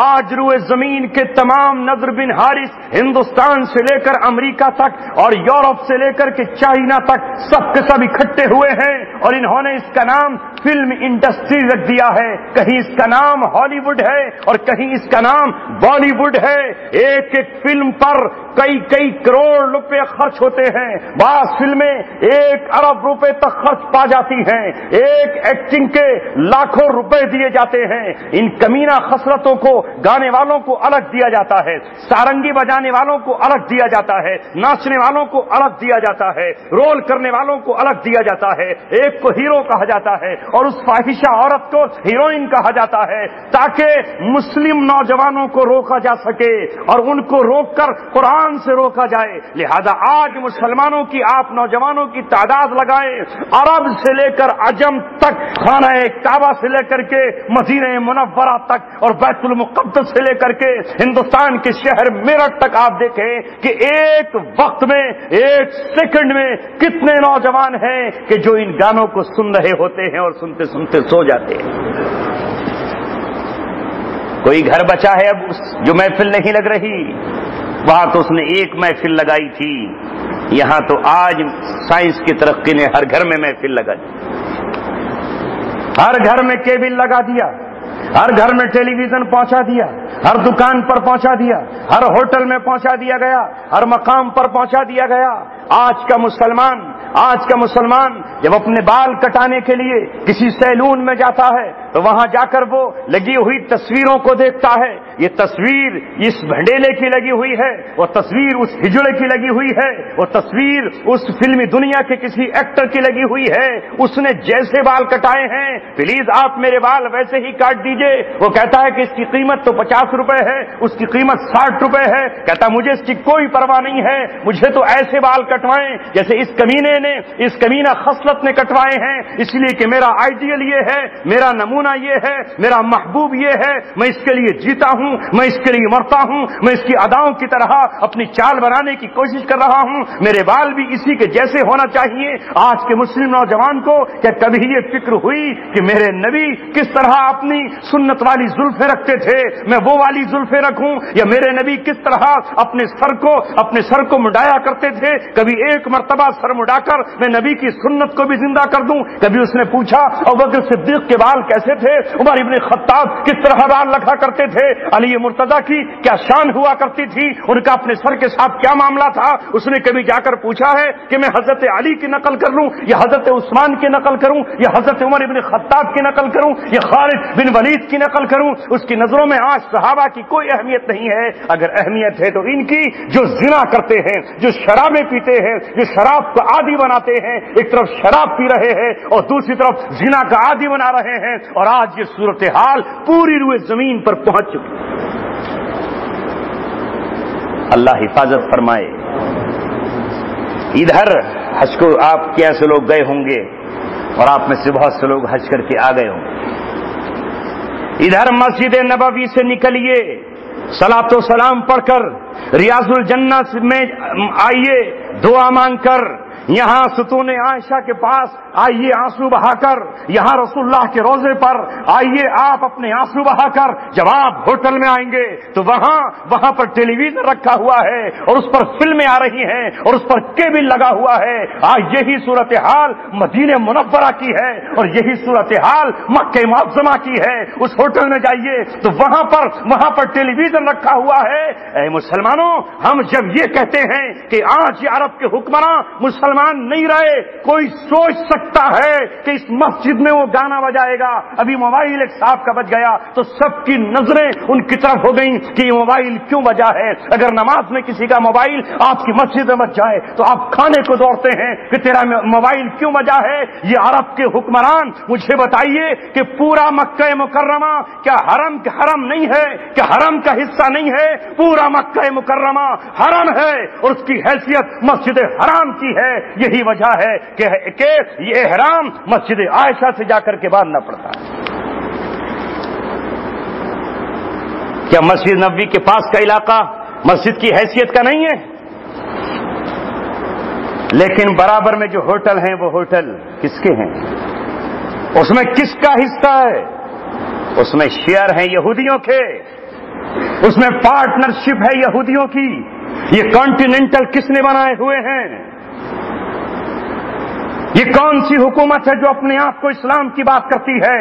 آج روئے زمین کے تمام نضر بن حارث، ہندوستان سے لے کر امریکہ تک اور یورپ سے لے کر کے چائنا تک، سب کے سب اکٹھے ہوئے ہیں، اور انہوں نے اس کا نام فلم انڈسٹری رکھ دیا ہے۔ کہیں اس کا نام ہالی ووڈ ہے اور کہیں اس کا نام بالی ووڈ ہے۔ ایک ایک فلم پر کئی کروڑ روپے خرچ ہوتے ہیں، بعض فلمیں 1 ارب روپے تک خرچ پا جاتی ہیں، ایک ایکٹنگ کے لاکھوں روپے دیے جاتے ہیں۔ ان کمینہ خصلتوں کو گانے والوں کو الگ دیا جاتا ہے، سارنگی بجانے والوں کو الگ دیا جاتا ہے، ناچنے والوں کو الگ دیا جاتا ہے، رول کرنے والوں کو الگ دیا جاتا ہے، ایک کو ہیرو کہا جاتا ہے اور اس فاحشہ عورت کو ہیروئن کہا جاتا ہے، تاکہ مسلم نوجوانوں کو روکا جا سکے اور ان کو روک کر قرآن سے روکا جائے۔ لہذا آج مسلمانوں کی، آپ نوجوانوں کی تعداد لگائیں، عرب سے لے کر عجم تک، خانہ کعبہ سے لے کر کے مدینہ منورہ تک اور بیت المقدس سے لے کر کے ہندوستان کے شہر میرٹھ تک، آپ دیکھیں کہ ایک وقت میں، ایک سیکنڈ میں کتنے نوجوان ہیں کہ جو ان گانوں کو سن رہے ہوتے ہیں اور سنتے سنتے سو جاتے ہیں۔ کوئی گھر بچا ہے اب جو محفل نہیں لگ رہی؟ وہاں تو اس نے ایک محفل لگائی تھی، یہاں تو آج سائنس کی ترقی نے ہر گھر میں محفل لگا دی، ہر گھر میں کیبل لگا دیا، ہر گھر میں ٹیلی ویژن پہنچا دیا، ہر دکان پر پہنچا دیا، ہر ہوٹل میں پہنچا دیا گیا، ہر مقام پر پہنچا دیا گیا۔ آج کا مسلمان جب اپنے بال کٹانے کے لیے کسی سیلون میں جاتا ہے تو وہاں جا کر وہ لگی ہوئی تصویروں کو دیکھتا ہے، یہ تصویر اس بھنڈیلے کی لگی ہوئی ہے، وہ تصویر اس ہجڑے کی لگی ہوئی ہے، وہ تصویر اس فلمی دنیا کے کسی ایکٹر کی لگی ہوئی ہے، اس نے جیسے بال کٹائے ہیں پلیز آپ میرے بال ویسے ہی کاٹ دیجئے۔ وہ کہتا ہے کہ اس کی قیمت تو 50 روپے ہے، اس کی قیمت 60 روپے ہے، کہتا مجھے اس کی کوئی پرواہ نہیں ہے، مجھے تو ایسے بال کٹوائیں جیسے اس کمینے نے، اس کمینہ خصلت نے کٹوائے ہیں، اس لیے کہ میرا آئیڈیل یہ ہے، میرا نمونہ یہ ہے، میرا محبوب یہ ہے، میں اس کے لیے جیتا ہوں، میں اس کے لیے مرتا ہوں، میں اس کی اداؤں کی طرح اپنی چال بنانے کی کوشش کر رہا ہوں، میرے بال بھی اسی کے جیسے ہونا چاہیے۔ آج کے مسلم نوجوان کو کیا کبھی یہ فکر ہوئی کہ میرے نبی کس طرح اپنی سنت والی زلفیں رکھتے تھے، میں وہ والی زلفیں رکھوں، یا میرے نبی کس طرح اپنے سر کو مڈایا کرتے تھے، کبھی ایک مرتبہ سر مڈا کر میں نبی کی سنت کو بھی زندہ کر دوں۔ کبھی اس نے پوچھا ابوبکر صدیق کے بال کیسے تھے، عمر ابن خطاب کس طرح بال رکھا کرتے تھے، علی مرتضیٰ کی کیا شان ہوا کرتی تھی، ان کا اپنے سر کے ساتھ کیا معاملہ تھا؟ اس نے کبھی جا کر پوچھا ہے کہ میں حضرت علی کی نقل کر لوں یا حضرت عثمان کی نقل کروں یا حضرت عمر ابن خطاب کی نقل کروں یا خالد بن ولید کی نقل کروں؟ اس کی نظروں میں آج صحابہ کی کوئی اہمیت نہیں ہے۔ اگر اہمیت ہے تو ان کی جو زنا کرتے ہیں، جو شرابیں پیتے ہیں، جو شراب کا عادی بناتے ہیں، ایک طرف شراب پی رہے ہیں اور دوسری طرف زنا کا عادی بنا رہے ہیں، اور آج یہ صورتحال پوری روئے زمین پر پہنچ چکی۔ اللہ حفاظت فرمائے۔ ادھر حج کو آپ کے یہاں سے لوگ گئے ہوں گے اور آپ میں سے بہت سے لوگ حج کر کے آ گئے ہوں گے۔ ادھر مسجد نبوی سے نکلیے، صلاۃ و سلام پڑھ کر ریاض الجنت میں آئیے، دعا مانگ کر، یہاں ستون عائشہ کے پاس آئیے آنسو بہا کر، یہاں رسول اللہ کے روضے پر آئیے آپ اپنے آنسو بہا کر۔ جب آپ ہوٹل میں آئیں گے تو وہاں پر ٹیلی ویژن رکھا ہوا ہے اور اس پر فلمیں آ رہی ہیں اور اس پر کیبل لگا ہوا ہے۔ آج یہی صورتحال مدینہ منورہ کی ہے اور یہی صورتحال مکہ معظمہ کی ہے۔ اس ہوٹل میں جائیے تو وہاں پر ٹیلی ویژن رکھا ہوا ہے۔ اے مسلمانوں، ہم جب یہ کہتے ہیں کہ آج یہ عرب کے حکمراں مسلمان نہیں رہے، کوئی سوچ سکتا ہے کہ اس مسجد میں وہ گانا بجائے گا، ابھی موبائل ایک صاحب کا بج گیا تو سب کی نظریں ان کی طرف ہو گئیں کہ یہ موبائل کیوں بجا ہے۔ اگر نماز میں کسی کا موبائل آپ کی مسجد میں بج جائے تو آپ کھانے کو دوڑتے ہیں کہ تیرا موبائل کیوں بجا ہے۔ یہ عرب کے حکمران، مجھے بتائیے کہ پورا مکہ مکرمہ کیا حرم نہیں ہے؟ کیا حرم کا حصہ نہیں ہے؟ پورا مکہ مکرمہ حرم ہے اور اس کی حیثیت مسجد حرام کی ہے۔ یہی وجہ ہے کہ یہ احرام مسجد عائشہ سے جا کر کے باندھنا پڑتا ہے۔ کیا مسجد نبوی کے پاس کا علاقہ مسجد کی حیثیت کا نہیں ہے؟ لیکن برابر میں جو ہوٹل ہیں وہ ہوٹل کس کے ہیں؟ اس میں کس کا حصہ ہے؟ اس میں شیئر ہیں یہودیوں کے، اس میں پارٹنرشپ ہے یہودیوں کی۔ یہ کانٹیننٹل کس نے بنائے ہوئے ہیں؟ یہ کون سی حکومت ہے جو اپنے آپ کو اسلام کی بات کرتی ہے؟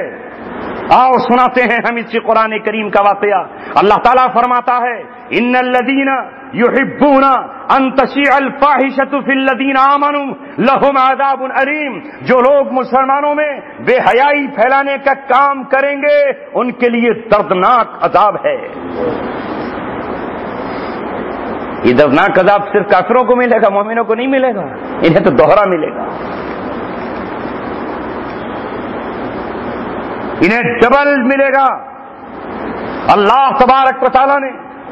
آؤ سناتے ہیں ہم اسی قرآن کریم کا واقعہ۔ اللہ تعالیٰ فرماتا ہے ان الذین یحبون ان تشیع الفاحشۃ فی الذین آمنوا لہم عذاب علیم، جو لوگ مسلمانوں میں بے حیائی پھیلانے کا کام کریں گے ان کے لیے دردناک عذاب ہے۔ یہ دردناک عذاب صرف کافروں کو ملے گا، مومنوں کو نہیں ملے گا، انہیں تو دوہرا ملے گا، انہیں ڈبل ملے گا۔ اللہ تبارک و تعالیٰ نے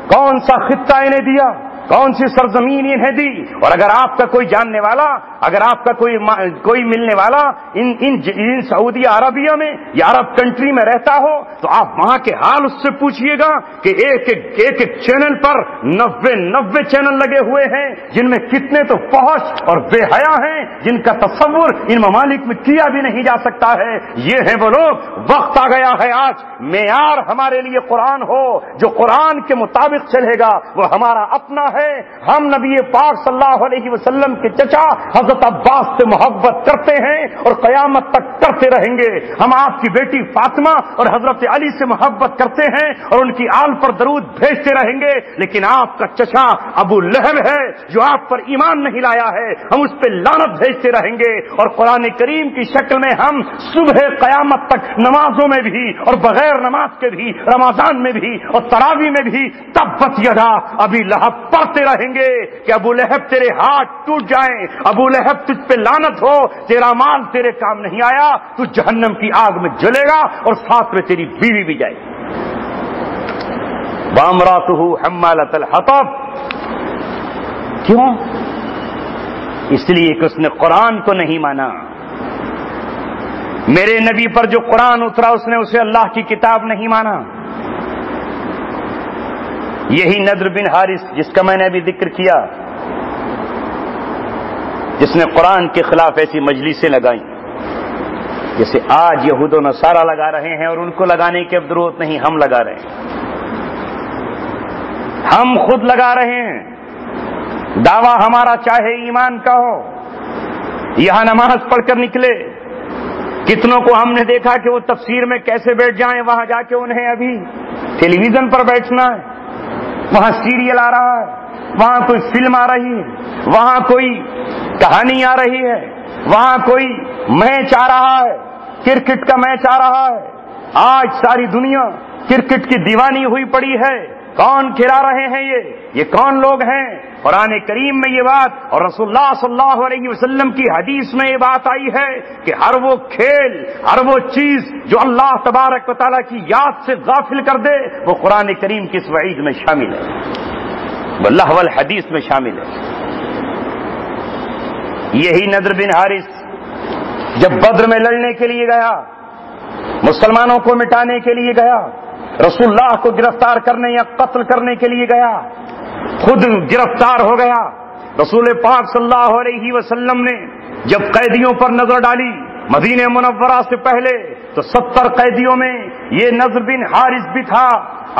کون سا خطہ انہیں دیا، کون سی سرزمین انہیں دی، اور اگر آپ کا کوئی جاننے والا، اگر آپ کا کوئی ملنے والا ان سعودی عربیہ میں یا عرب کنٹری میں رہتا ہو تو آپ وہاں کے حال اس سے پوچھئے گا کہ ایک چینل پر 90 چینل لگے ہوئے ہیں جن میں کتنے تو فحش اور بے حیا ہیں جن کا تصور ان ممالک میں کیا بھی نہیں جا سکتا ہے۔ یہ ہیں وہ لوگ۔ وقت آ گیا ہے آج معیار ہمارے لیے قرآن ہو، جو قرآن کے مطابق چلے گا وہ ہمارا اپنا ہے۔ ہم نبی پاک صلی اللہ علیہ وسلم کے چچا حضرت عباس سے محبت کرتے ہیں اور قیامت تک کرتے رہیں گے۔ ہم آپ کی بیٹی فاطمہ اور حضرت علی سے محبت کرتے ہیں اور ان کی آل پر درود بھیجتے رہیں گے، لیکن آپ کا چچا ابو لہب ہے جو آپ پر ایمان نہیں لایا ہے، ہم اس پہ لعنت بھیجتے رہیں گے۔ اور قرآن کریم کی شکل میں ہم صبح قیامت تک نمازوں میں بھی اور بغیر نماز کے بھی، رمضان میں بھی اور تراویح میں بھی تبت یدا ابی لہب پڑھتے رہیں گے کہ ابو لہب تیرے ہاتھ ٹوٹ جائیں، ابو لہب تجھ پہ لعنت ہو، تیرا مال تیرے کام نہیں آیا، تو جہنم کی آگ میں جلے گا اور ساتھ میں تیری بیوی بھی جائے گی۔ وامرأتہ حمالۃ الحطب، کیوں؟ اس لیے کہ اس نے قرآن کو نہیں مانا۔ میرے نبی پر جو قرآن اترا اس نے اسے اللہ کی کتاب نہیں مانا۔ یہی نضر بن حارث جس کا میں نے ابھی ذکر کیا، جس نے قرآن کے خلاف ایسی مجلسیں لگائیں جیسے آج یہود و نصارہ لگا رہے ہیں، اور ان کو لگانے کی اب ضرورت نہیں، ہم لگا رہے ہیں، ہم خود لگا رہے ہیں۔ دعویٰ ہمارا چاہے ایمان کا ہو، یہاں نماز پڑھ کر نکلے، کتنوں کو ہم نے دیکھا کہ وہ تفسیر میں کیسے بیٹھ جائیں، وہاں جا کے انہیں ابھی ٹیلی ویژن پر بیٹھنا ہے، وہاں سیریل آ رہا ہے، وہاں کوئی فلم آ رہی ہے، وہاں کوئی کہانی آ رہی ہے، وہاں کوئی میچ آ رہا ہے، کرکٹ کا میچ آ رہا ہے۔ آج ساری دنیا کرکٹ کی دیوانی ہوئی پڑی ہے۔ کون کھلا رہے ہیں یہ کون لوگ ہیں؟ قرآن کریم میں یہ بات اور رسول اللہ صلی اللہ علیہ وسلم کی حدیث میں یہ بات آئی ہے کہ ہر وہ کھیل، ہر وہ چیز جو اللہ تبارک و تعالیٰ کی یاد سے غافل کر دے وہ قرآن کریم کی اس وعید میں شامل ہے، وہ لہو الحدیث میں شامل ہے۔ یہی نضر بن حارث جب بدر میں لڑنے کے لیے گیا مسلمانوں کو مٹانے کے لیے گیا، رسول اللہ کو گرفتار کرنے یا قتل کرنے کے لیے گیا، خود گرفتار ہو گیا۔ رسول پاک صلی اللہ علیہ وسلم نے جب قیدیوں پر نظر ڈالی مدینہ منورہ سے پہلے تو 70 قیدیوں میں یہ نضر بن حارث بھی تھا۔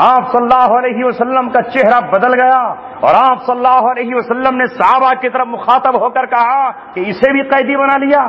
آپ صلی اللہ علیہ وسلم کا چہرہ بدل گیا اور آپ صلی اللہ علیہ وسلم نے صحابہ کی طرف مخاطب ہو کر کہا کہ اسے بھی قیدی بنا لیا،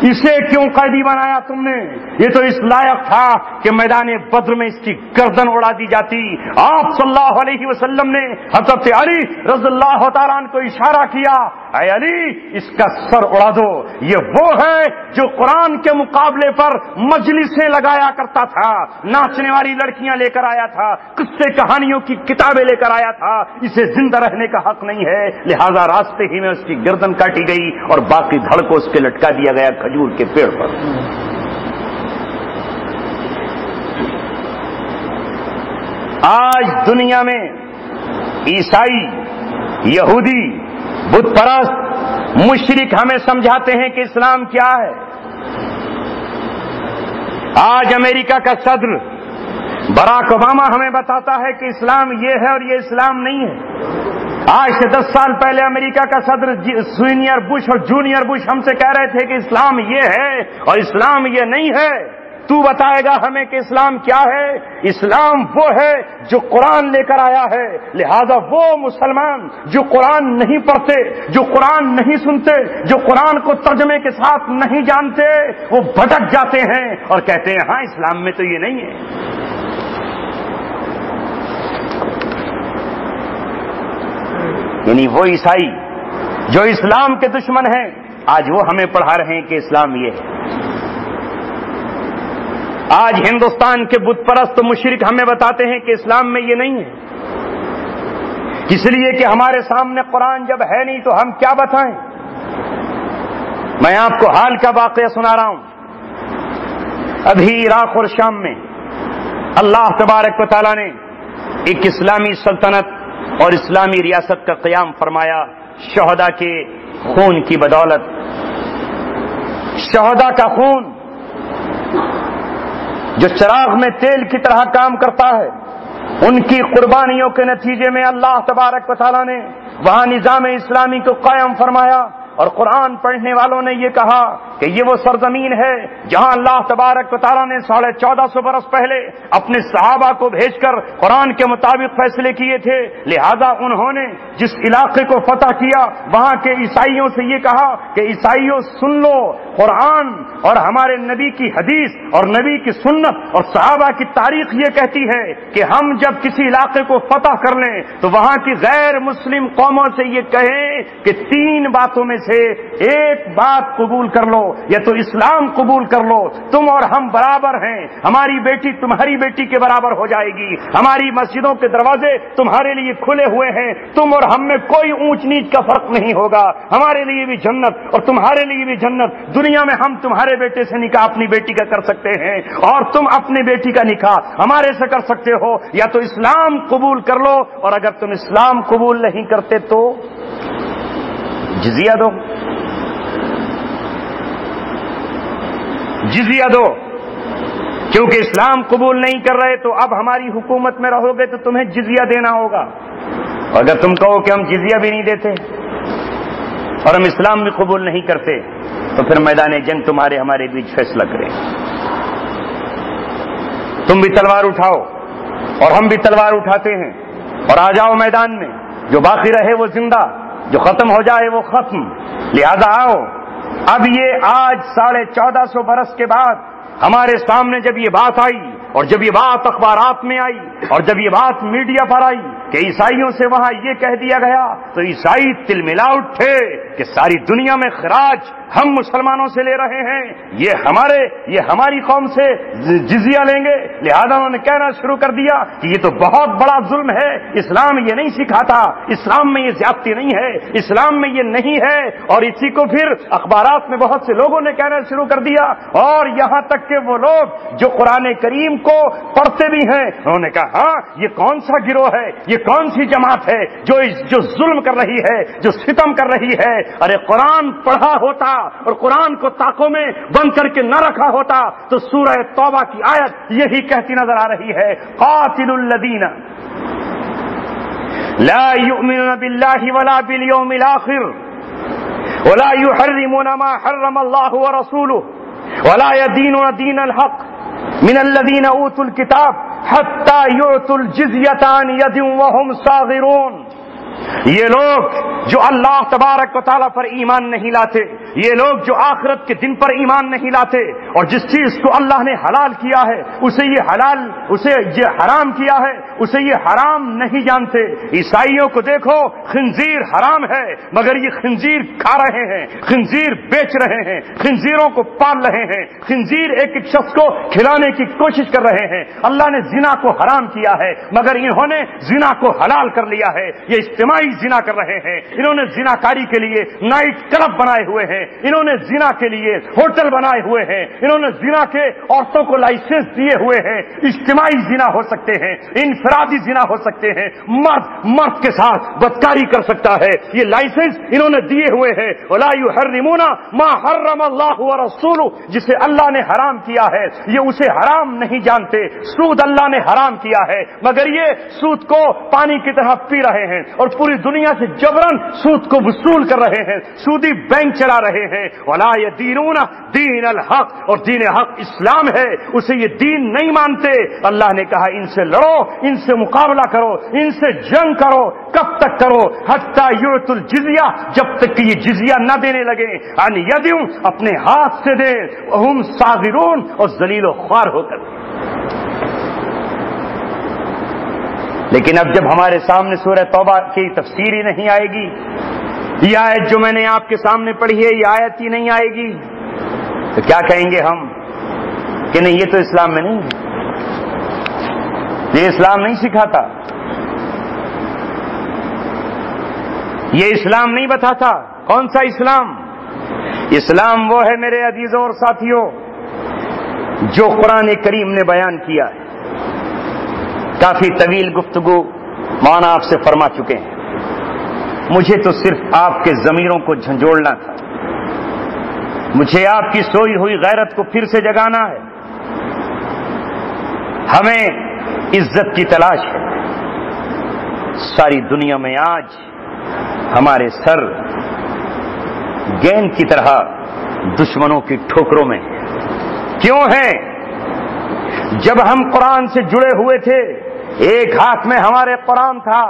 اسے کیوں قیدی بنایا تم نے؟ یہ تو اس لائق تھا کہ میدان بدر میں اس کی گردن اڑا دی جاتی۔ آپ صلی اللہ علیہ وسلم نے حضرت علی رضی اللہ تعالیٰ عنہ کو اشارہ کیا، اے علی اس کا سر اڑا دو، یہ وہ ہے جو قرآن کے مقابلے پر مجلسیں لگایا کرتا تھا، ناچنے والی لڑکیاں لے کر آیا تھا، قصے کہانیوں کی کتابیں لے کر آیا تھا، اسے زندہ رہنے کا حق نہیں ہے، لہذا راستے ہی میں اس کی گردن کاٹی گئی اور باقی دھڑ کو اس کے لٹکا دیا گیا کھجور کے پیڑ پر۔ آج دنیا میں عیسائی، یہودی، بت پرست، مشرک ہمیں سمجھاتے ہیں کہ اسلام کیا ہے۔ آج امریکہ کا صدر براک اوباما ہمیں بتاتا ہے کہ اسلام یہ ہے اور یہ اسلام نہیں ہے۔ آج سے 10 سال پہلے امریکہ کا صدر سینئر بش اور جونیئر بش ہم سے کہہ رہے تھے کہ اسلام یہ ہے اور اسلام یہ نہیں ہے۔ تو بتائے گا ہمیں کہ اسلام کیا ہے؟ اسلام وہ ہے جو قرآن لے کر آیا ہے، لہذا وہ مسلمان جو قرآن نہیں پڑھتے، جو قرآن نہیں سنتے، جو قرآن کو ترجمے کے ساتھ نہیں جانتے، وہ بھٹک جاتے ہیں اور کہتے ہیں ہاں اسلام میں تو یہ نہیں ہے۔ یعنی وہ عیسائی جو اسلام کے دشمن ہیں آج وہ ہمیں پڑھا رہے ہیں کہ اسلام یہ ہے۔ آج ہندوستان کے بت پرست مشرک ہمیں بتاتے ہیں کہ اسلام میں یہ نہیں ہے، اس لیے کہ ہمارے سامنے قرآن جب ہے نہیں تو ہم کیا بتائیں۔ میں آپ کو حال کا واقعہ سنا رہا ہوں۔ ابھی عراق اور شام میں اللہ تبارک و تعالیٰ نے ایک اسلامی سلطنت اور اسلامی ریاست کا قیام فرمایا، شہداء کے خون کی بدولت۔ شہداء کا خون جو چراغ میں تیل کی طرح کام کرتا ہے، ان کی قربانیوں کے نتیجے میں اللہ تبارک و تعالیٰ نے وہاں نظام اسلامی کو قائم فرمایا، اور قرآن پڑھنے والوں نے یہ کہا کہ یہ وہ سرزمین ہے جہاں اللہ تبارک و تعالیٰ نے 1450 برس پہلے اپنے صحابہ کو بھیج کر قرآن کے مطابق فیصلے کیے تھے، لہذا انہوں نے جس علاقے کو فتح کیا وہاں کے عیسائیوں سے یہ کہا کہ عیسائیوں سن لو، قرآن اور ہمارے نبی کی حدیث اور نبی کی سنت اور صحابہ کی تاریخ یہ کہتی ہے کہ ہم جب کسی علاقے کو فتح کر لیں تو وہاں کی غیر مسلم قوموں سے یہ کہیں کہ 3 باتوں میں سے ایک بات قبول کر لو، یا تو اسلام قبول کر لو، تم اور ہم برابر ہیں، ہماری بیٹی تمہاری بیٹی کے برابر ہو جائے گی، ہماری مسجدوں کے دروازے تمہارے لیے کھلے ہوئے ہیں، تم اور ہم میں کوئی اونچ نیچ کا فرق نہیں ہوگا، ہمارے لیے بھی جنت اور تمہارے لیے بھی جنت، دنیا میں ہم تمہارے بیٹے سے نکاح اپنی بیٹی کا کر سکتے ہیں اور تم اپنی بیٹی کا نکاح ہمارے سے کر سکتے ہو، یا تو اسلام قبول کر لو، اور اگر تم اسلام قبول نہیں کرتے تو جزیہ دو، جزیہ دو، کیونکہ اسلام قبول نہیں کر رہے تو اب ہماری حکومت میں رہو گے تو تمہیں جزیہ دینا ہوگا، اگر تم کہو کہ ہم جزیہ بھی نہیں دیتے اور ہم اسلام بھی قبول نہیں کرتے تو پھر میدان جنگ تمہارے ہمارے بیچ فیصلہ کریں، تم بھی تلوار اٹھاؤ اور ہم بھی تلوار اٹھاتے ہیں اور آ جاؤ میدان میں، جو باقی رہے وہ زندہ، جو ختم ہو جائے وہ ختم، لہذا آؤ۔ اب یہ آج 1450 برس کے بعد ہمارے سامنے جب یہ بات آئی اور جب یہ بات اخبارات میں آئی اور جب یہ بات میڈیا پر آئی کہ عیسائیوں سے وہاں یہ کہہ دیا گیا تو عیسائی تل ملا اٹھے کہ ساری دنیا میں خراج ہم مسلمانوں سے لے رہے ہیں، یہ ہماری قوم سے جزیہ لیں گے، لہذا انہوں نے کہنا شروع کر دیا کہ یہ تو بہت بڑا ظلم ہے، اسلام یہ نہیں سکھاتا، اسلام میں یہ زیادتی نہیں ہے، اسلام میں یہ نہیں ہے، اور اسی کو پھر اخبارات میں بہت سے لوگوں نے کہنا شروع کر دیا، اور یہاں تک کہ وہ لوگ جو قرآن کریم کو پڑھتے بھی ہیں انہوں نے کہا ہاں یہ کون سا گروہ ہے، یہ کون سی جماعت ہے جو ظلم کر رہی ہے، جو ستم کر رہی ہے؟ ارے قرآن پڑھا ہوتا اور قرآن کو طاقوں میں بند کر کے نہ رکھا ہوتا تو سورہ توبہ کی آیت یہی کہتی نظر آ رہی ہے، قاتل الذین لا یؤمنون باللہ ولا بالیوم الآخر ولا يحرمون ما حرم الله ورسوله ولا يدينون دين الحق من الذين اوتوا الكتاب حتى يعطوا الجزية عن يد وهم صاغرون۔ یہ لوگ جو اللہ تبارک و تعالیٰ پر ایمان نہیں لاتے، یہ لوگ جو آخرت کے دن پر ایمان نہیں لاتے، اور جس چیز کو اللہ نے حلال کیا ہے اسے یہ حرام کیا ہے، اسے یہ حرام نہیں جانتے۔ عیسائیوں کو دیکھو، خنزیر حرام ہے مگر یہ خنزیر کھا رہے ہیں، خنزیر بیچ رہے ہیں، خنزیروں کو پال رہے ہیں، خنزیر ایک ایک شخص کو کھلانے کی کوشش کر رہے ہیں۔ اللہ نے زنا کو حرام کیا ہے مگر انہوں نے زنا کو حلال کر لیا ہے۔ یہ اجتماعی زنا کر رہے ہیں، انہوں نے زنا کاری کے لیے نائٹ کلب بنائے ہوئے ہیں، انہوں نے زنا کے لیے ہوٹل بنائے ہوئے ہیں، انہوں نے زنا کے عورتوں کو لائسنس دیے ہوئے ہیں۔ اجتماعی زنا ہو سکتے ہیں، انفرادی زنا ہو سکتے ہیں، مرد کے ساتھ بدکاری کر سکتا ہے، یہ لائسنس انہوں نے دیے ہوئے ہیں۔ ولا یحرمون ما حرم اللہ ورسولہ، جسے اللہ نے حرام کیا ہے یہ اسے حرام نہیں جانتے۔ سود اللہ نے حرام کیا ہے مگر یہ سود کو پانی کی طرح پی رہے ہیں اور پوری دنیا سے جبرن سود کو وصول کر رہے ہیں، سودی بینک چلا رہے ہیں۔ ولا یدینون دین الحق، اور دین حق اسلام ہے، اسے یہ دین نہیں مانتے۔ اللہ نے کہا ان سے لڑو، ان سے مقابلہ کرو، ان سے جنگ کرو۔ کب تک کرو؟ حتی یعطوا الجزیہ، جب تک کہ یہ جزیہ نہ دینے لگے، عن ید، اپنے ہاتھ سے دے، وہم صاغرون، اور ذلیل و خوار ہو کر۔ لیکن اب جب ہمارے سامنے سورہ توبہ کی تفسیر ہی نہیں آئے گی، یہ آیت جو میں نے آپ کے سامنے پڑھی ہے یہ آیت ہی نہیں آئے گی، تو کیا کہیں گے ہم کہ نہیں یہ تو اسلام میں نہیں ہے، یہ اسلام نہیں سکھاتا، یہ اسلام نہیں بتاتا۔ کون سا اسلام؟ اسلام وہ ہے میرے عزیزوں اور ساتھیوں جو قرآن کریم نے بیان کیا ہے۔ کافی طویل گفتگو مولانا آپ سے فرما چکے ہیں، مجھے تو صرف آپ کے ضمیروں کو جھنجھوڑنا تھا، مجھے آپ کی سوئی ہوئی غیرت کو پھر سے جگانا ہے۔ ہمیں عزت کی تلاش ہے، ساری دنیا میں آج ہمارے سر گیند کی طرح دشمنوں کی ٹھوکروں میں کیوں ہیں؟ جب ہم قرآن سے جڑے ہوئے تھے، ایک ہاتھ میں ہمارے قرآن تھا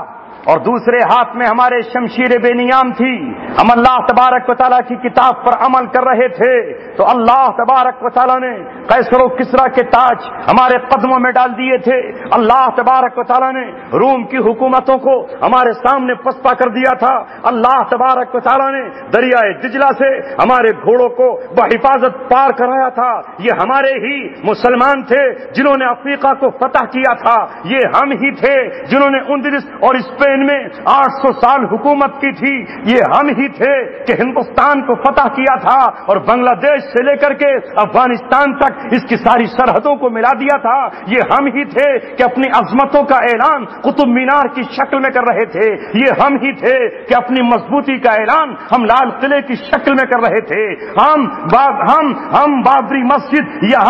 اور دوسرے ہاتھ میں ہمارے شمشیر بے نیام تھی، ہم اللہ تبارک و تعالیٰ کی کتاب پر عمل کر رہے تھے، تو اللہ تبارک و تعالیٰ نے قیصر و کسریٰ کے تاج ہمارے قدموں میں ڈال دیے تھے، اللہ تبارک و تعالیٰ نے روم کی حکومتوں کو ہمارے سامنے پسپا کر دیا تھا، اللہ تبارک و تعالیٰ نے دریائے دجلہ سے ہمارے گھوڑوں کو بحفاظت پار کرایا تھا۔ یہ ہمارے ہی مسلمان تھے جنہوں نے افریقہ کو فتح کیا تھا، یہ ہم ہی تھے جنہوں نے اندلس اور اسپین میں 800 سال حکومت کی تھی، یہ ہم ہی تھے کہ ہندوستان کو فتح کیا تھا اور بنگلہ دیش سے لے کر کے افغانستان تک اس کی ساری سرحدوں کو ملا دیا تھا، یہ ہم ہی تھے کہ اپنی عظمتوں کا اعلان قطب مینار کی شکل میں کر رہے تھے، یہ ہم ہی تھے کہ اپنی مضبوطی کا اعلان ہم لال قلعے کی شکل میں کر رہے تھے، ہم بابری مسجد یا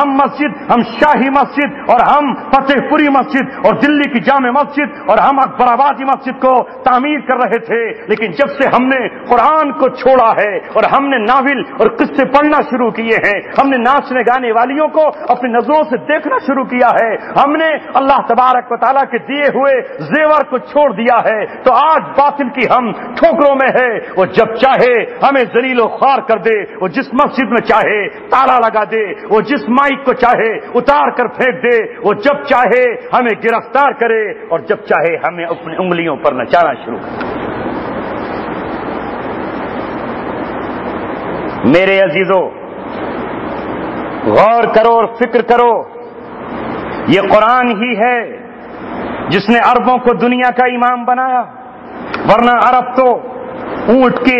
ہم شاہی مسجد اور ہم فتح پوری مسجد اور دلی کی جامع مسجد اور ہم اکبر آبادی مسجد کو تعمیر کر رہے تھے۔ لیکن جب سے ہم نے قرآن کو چھوڑا ہے اور ہم نے ناول اور قصے پڑھنا شروع کیے ہیں، ہم نے ناچنے گانے والیوں کو اپنی نظروں سے دیکھنا شروع کیا ہے، ہم نے اللہ تبارک و تعالیٰ کے دیے ہوئے زیور کو چھوڑ دیا ہے، تو آج باطل کی ہم ٹھوکروں میں ہے، وہ جب چاہے ہمیں ذلیل و خوار کر دے، وہ جس مسجد میں چاہے تالا لگا دے، وہ جس مائک کو چاہے اتار کر پھینک دے، وہ جب چاہے ہمیں گرفتار کرے اور جب چاہے ہمیں اپنی انگلیوں پر نچانا شروع کرے۔ میرے عزیزوں، غور کرو اور فکر کرو، یہ قرآن ہی ہے جس نے عربوں کو دنیا کا امام بنایا، ورنہ عرب تو اونٹ کے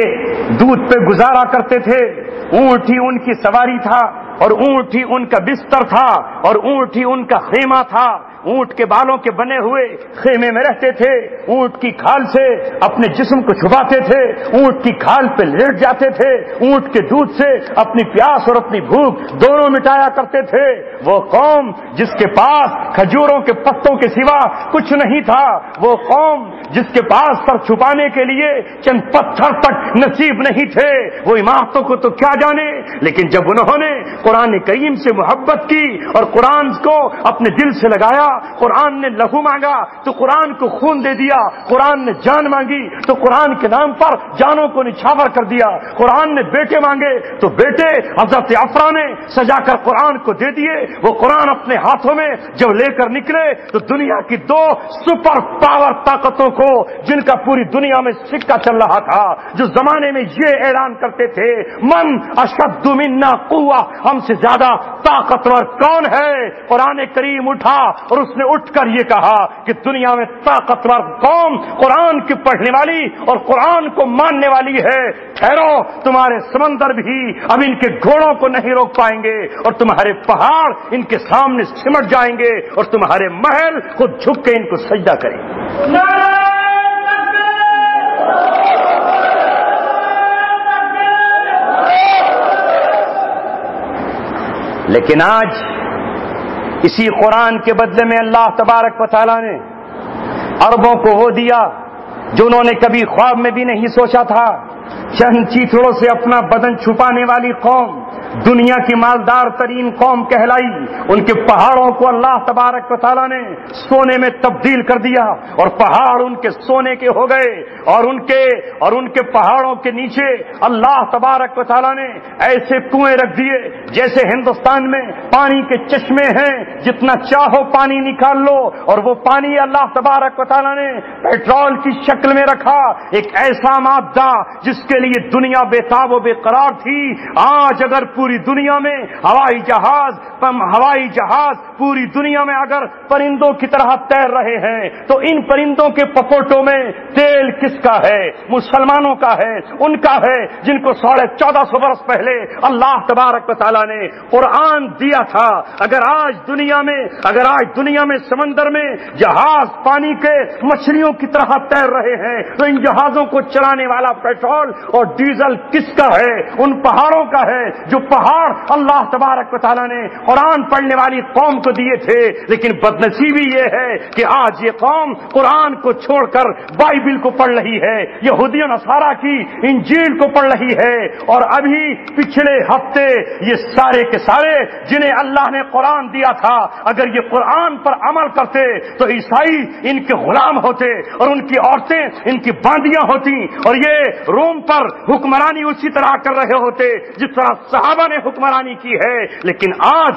دودھ پہ گزارا کرتے تھے، اونٹ ہی ان کی سواری تھا اور اونٹ ہی ان کا بستر تھا اور اونٹ ہی ان کا خیمہ تھا، اونٹ کے بالوں کے بنے ہوئے خیمے میں رہتے تھے، اونٹ کی کھال سے اپنے جسم کو چھپاتے تھے، اونٹ کی کھال پہ لیٹ جاتے تھے، اونٹ کے دودھ سے اپنی پیاس اور اپنی بھوک دونوں مٹایا کرتے تھے۔ وہ قوم جس کے پاس کھجوروں کے پتوں کے سوا کچھ نہیں تھا، وہ قوم جس کے پاس سر چھپانے کے لیے چند پتھر تک نصیب نہیں تھے، وہ عمارتوں کو تو کیا جانے، لیکن جب انہوں نے قرآن کریم سے محبت کی اور قرآن کو اپنے دل سے لگایا، قرآن نے لہو مانگا تو قرآن کو خون دے دیا، قرآن نے جان مانگی تو قرآن کے نام پر جانوں کو نچھاور کر دیا، قرآن نے بیٹے مانگے تو بیٹے حضرت افرا نے سجا کر قرآن کو دے دیے۔ وہ قرآن اپنے ہاتھوں میں جب لے کر نکلے تو دنیا کی دو سپر پاور طاقتوں کو، جن کا پوری دنیا میں سکہ چل رہا تھا، جو زمانے میں یہ اعلان کرتے تھے من اشد منا قوہ، ہم سے زیادہ طاقتور کون ہے، قرآن کریم اٹھا اور اس نے اٹھ کر یہ کہا کہ دنیا میں طاقتور قوم قرآن کی پڑھنے والی اور قرآن کو ماننے والی ہے۔ ٹھہرو، تمہارے سمندر بھی اب ان کے گھوڑوں کو نہیں روک پائیں گے، اور تمہارے پہاڑ ان کے سامنے سمٹ جائیں گے، اور تمہارے محل خود جھک کے ان کو سجدہ کریں گے۔ لیکن آج اسی قرآن کے بدلے میں اللہ تبارک و تعالیٰ نے عربوں کو وہ دیا جو انہوں نے کبھی خواب میں بھی نہیں سوچا تھا۔ چند چیتڑوں سے اپنا بدن چھپانے والی قوم دنیا کی مالدار ترین قوم کہلائی، ان کے پہاڑوں کو اللہ تبارک و تعالیٰ نے سونے میں تبدیل کر دیا، اور پہاڑ ان کے سونے کے ہو گئے، اور ان کے پہاڑوں کے نیچے اللہ تبارک و تعالیٰ نے ایسے کنویں رکھ دیے جیسے ہندوستان میں پانی کے چشمے ہیں، جتنا چاہو پانی نکال لو، اور وہ پانی اللہ تبارک و تعالیٰ نے پیٹرول کی شکل میں رکھا، ایک ایسا مادہ جس کے لیے دنیا بے تاب و بے قرار تھی۔ آج اگر پوری دنیا میں ہوائی جہاز پوری دنیا میں اگر پرندوں کی طرح تیر رہے ہیں تو ان پرندوں کے پپوٹوں میں تیل کس کا ہے؟ مسلمانوں کا ہے، ان کا ہے جن کو 1450 برس پہلے اللہ تبارک و تعالیٰ نے قرآن دیا تھا۔ اگر آج دنیا میں سمندر میں جہاز پانی کے مچھلیوں کی طرح تیر رہے ہیں تو ان جہازوں کو چلانے والا پیٹرول اور ڈیزل کس کا ہے؟ ان پہاڑوں کا ہے، جو پہاڑ اللہ تبارک و تعالیٰ نے قرآن پڑھنے والی قوم کو دیے تھے۔ لیکن بدنصیبی یہ ہے کہ آج یہ قوم قرآن کو چھوڑ کر بائبل کو پڑھ رہی ہے، یہودی و نصارہ کی انجیل کو پڑھ رہی ہے، اور ابھی پچھلے ہفتے یہ سارے کے سارے جنہیں اللہ نے قرآن دیا تھا اگر یہ قرآن پر عمل کرتے تو عیسائی ان کے غلام ہوتے اور ان کی عورتیں ان کی باندیاں ہوتی، اور یہ روم پر حکمرانی اسی طرح کر رہے ہوتے جس طرح صحابہ نے حکمرانی کی ہے۔ لیکن آج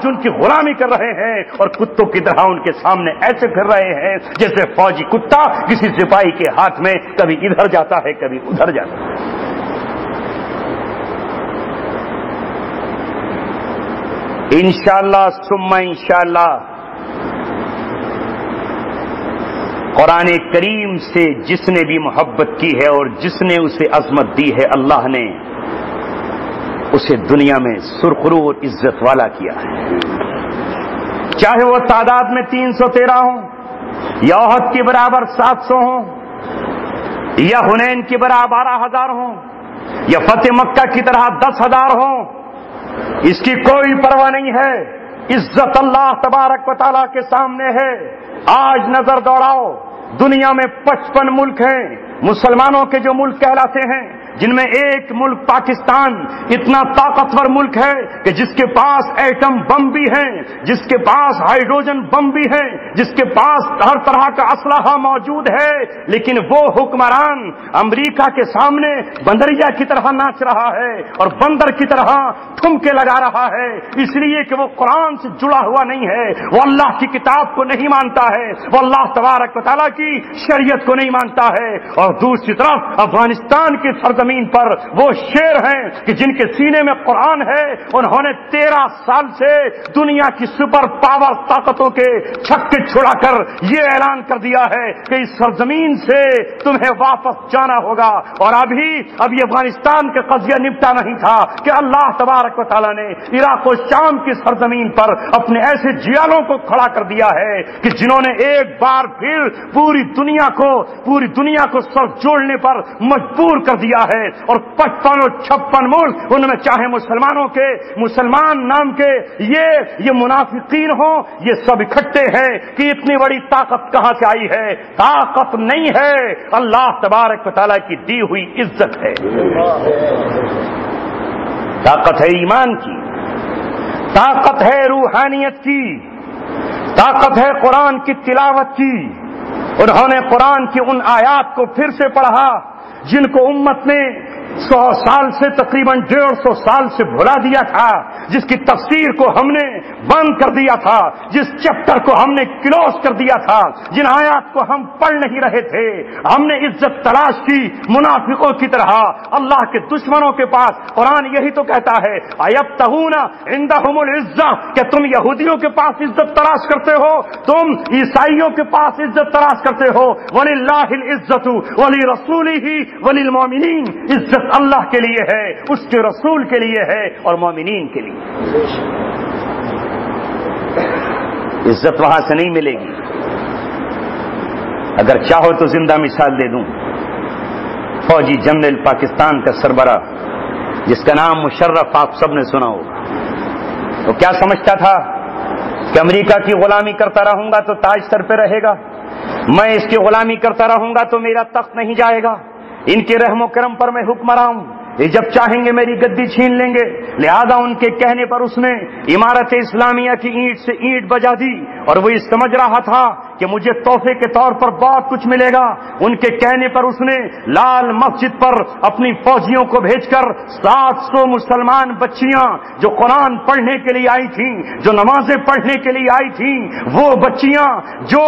ان کی غلامی کر رہے ہیں اور کتوں کی طرح ان کے سامنے ایسے پھر رہے ہیں جیسے فوجی کتا کسی سپاہی کے ہاتھ میں کبھی ادھر جاتا ہے کبھی ادھر جاتا ہے۔ انشاءاللہ ثم انشاءاللہ قرآن کریم سے جس نے بھی محبت کی ہے اور جس نے اسے عظمت دی ہے، اللہ نے اسے دنیا میں سرخرو اور عزت والا کیا ہے، چاہے وہ تعداد میں 313 ہوں، یا احد کے برابر 700 ہوں، یا حنین کے برابر 12,000 ہوں، یا فتح مکہ کی طرح 10,000 ہوں، اس کی کوئی پرواہ نہیں ہے۔ عزت اللہ تبارک و تعالیٰ کے سامنے ہے۔ آج نظر دوڑاؤ، دنیا میں 55 ملک ہیں، مسلمانوں کے جو ملک کہلاتے ہیں، جن میں ایک ملک پاکستان اتنا طاقتور ملک ہے کہ جس کے پاس ایٹم بم بھی ہیں، جس کے پاس ہائیڈروجن بم بھی ہیں، جس کے پاس ہر طرح کا اسلحہ موجود ہے، لیکن وہ حکمران امریکہ کے سامنے بندریا کی طرح ناچ رہا ہے اور بندر کی طرح ٹھمکے لگا رہا ہے، اس لیے کہ وہ قرآن سے جڑا ہوا نہیں ہے، وہ اللہ کی کتاب کو نہیں مانتا ہے، وہ اللہ تبارک و تعالیٰ کی شریعت کو نہیں مانتا ہے۔ اور دوسری طرف افغانستان کی سرزمین سرزمین پر وہ شیر ہیں کہ جن کے سینے میں قرآن ہے. انہوں نے 13 سال سے دنیا کی سپر پاور طاقتوں کے چھکے چھڑا کر یہ اعلان کر دیا ہے کہ اس سرزمین سے تمہیں واپس جانا ہوگا. اور ابھی افغانستان کا قضیہ نپٹا نہیں تھا کہ اللہ تبارک و تعالیٰ نے عراق و شام کی سرزمین پر اپنے ایسے جیالوں کو کھڑا کر دیا ہے کہ جنہوں نے ایک بار پھر پوری دنیا کو سر جوڑنے پر مجبور کر دیا ہے. اور 55 اور 56 ملک ان میں چاہے مسلمان نام کے یہ منافقین ہوں، یہ سب اکٹھے ہیں کہ اتنی بڑی طاقت کہاں سے آئی ہے؟ طاقت نہیں ہے، اللہ تبارک و تعالیٰ کی دی ہوئی عزت ہے. طاقت ہے ایمان کی، طاقت ہے روحانیت کی، طاقت ہے قرآن کی تلاوت کی. انہوں نے قرآن کی ان آیات کو پھر سے پڑھا جن کو امت نے 100 سال سے تقریباً 150 سال سے بھلا دیا تھا، جس کی تفسیر کو ہم نے بند کر دیا تھا، جس چیپٹر کو ہم نے کلوز کر دیا تھا، جن آیات کو ہم پڑھ نہیں رہے تھے. ہم نے عزت تلاش کی منافقوں کی طرح. اللہ کے دشمنوں کے پاس قرآن یہی تو کہتا ہے ایبتغون عندہم العزہ، کہ تم یہودیوں کے پاس عزت تلاش کرتے ہو، تم عیسائیوں کے پاس عزت تلاش کرتے ہو. وللہ العزت ولرسولہ وللمؤمنین، عزت اللہ کے لیے ہے، اس کے رسول کے لیے ہے اور مومنین کے لیے. عزت وہاں سے نہیں ملے گی. اگر چاہو تو زندہ مثال دے دوں. فوجی جنرل پاکستان کا سربراہ جس کا نام مشرف آپ سب نے سنا ہوگا، وہ کیا سمجھتا تھا کہ امریکہ کی غلامی کرتا رہوں گا تو تاج سر پہ رہے گا، میں اس کی غلامی کرتا رہوں گا تو میرا تخت نہیں جائے گا، ان کے رحم و کرم پر میں حکمراں ہوں، یہ جب چاہیں گے میری گدی چھین لیں گے. لہذا ان کے کہنے پر اس نے عمارت اسلامیہ کی اینٹ سے اینٹ بجا دی. اور وہ یہ سمجھ رہا تھا کہ مجھے تحفے کے طور پر بہت کچھ ملے گا. ان کے کہنے پر اس نے لال مسجد پر اپنی فوجیوں کو بھیج کر 700 مسلمان بچیاں جو قرآن پڑھنے کے لیے آئی تھیں، جو نمازیں پڑھنے کے لیے آئی تھیں، وہ بچیاں جو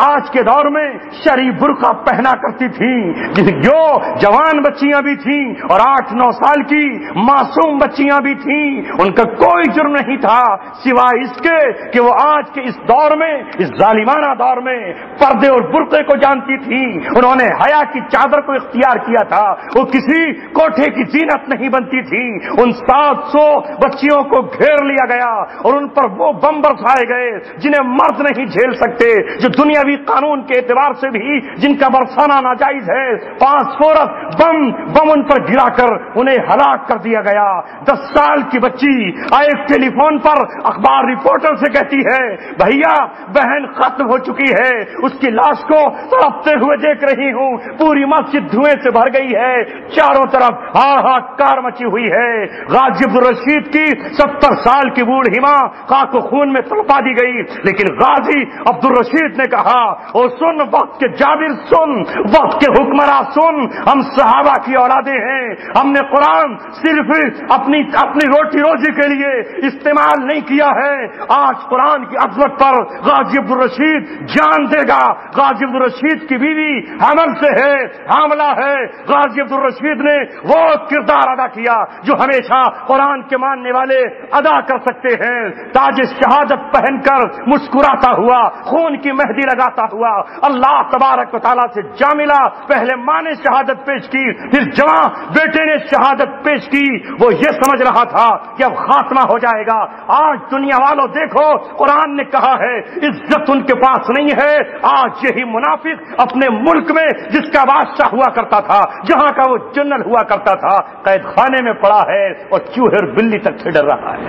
آج کے دور میں شرعی برقع پہنا کرتی تھیں، جو جوان بچیاں بھی تھیں اور 8-9 سال کی معصوم بچیاں بھی تھیں، ان کا کوئی جرم نہیں تھا سوائے اس کے کہ وہ آج کے اس دور میں، اس ظالمانہ دور میں پردے اور برقعے کو جانتی تھیں. انہوں نے حیا کی چادر کو اختیار کیا تھا، وہ کسی کوٹھے کی زینت نہیں بنتی تھی. ان 700 بچیوں کو گھیر لیا گیا اور ان پر وہ بم برسائے گئے جنہیں مرد نہیں جھیل سکتے، جو دنیاوی قانون کے اعتبار سے بھی جن کا برسانا ناجائز ہے. فاسفورس بم ان پر گرا کر انہیں ہلاک کر دیا گیا. 10 سال کی بچی ایک ٹیلی فون پر اخبار رپورٹر سے کہتی ہے بھیا بہن ختم ہو چکی ہے، اس کی لاش کو تڑپتے ہوئے دیکھ رہی ہوں، پوری مسجد دھوئیں سے بھر گئی ہے، چاروں طرف ہاہاکار مچی ہوئی ہے. غازی عبدالرشید کی 70 سال کی بوڑھی ماں خاک و خون میں تڑپا دی گئی. لیکن غازی عبدالرشید نے کہا او سن وقت کے جابر، سن وقت کے حکمراں، سن ہم صحابہ کی اولادیں ہیں، ہم نے قرآن صرف اپنی روٹی روزی کے لیے استعمال نہیں کیا ہے. آج قرآن کی عظمت پر غازی عبدالرشید جان دے گا. غازی عبدالرشید کی بیوی حمل سے ہے، حاملہ ہے. غازی عبدالرشید نے وہ کردار ادا کیا جو ہمیشہ قرآن کے ماننے والے ادا کر سکتے ہیں. تاج شہادت پہن کر مسکراتا ہوا، خون کی مہندی لگاتا ہوا اللہ تبارک و تعالیٰ سے جا ملا. پہلے ماں نے شہادت پیش کی، پھر جوان بیٹے نے شہادت پیش کی. وہ یہ سمجھ رہا تھا کہ اب خاتمہ ہو جائے گا. آج دنیا والوں دیکھو، قرآن نے کہا ہے عزت ان کے پاس نہیں ہے. آج یہی منافق اپنے ملک میں جس کا بادشاہ ہوا کرتا تھا، جہاں کا وہ جنرل ہوا کرتا تھا، قید خانے میں پڑا ہے اور چوہے اور بلی تک سے ڈر رہا ہے.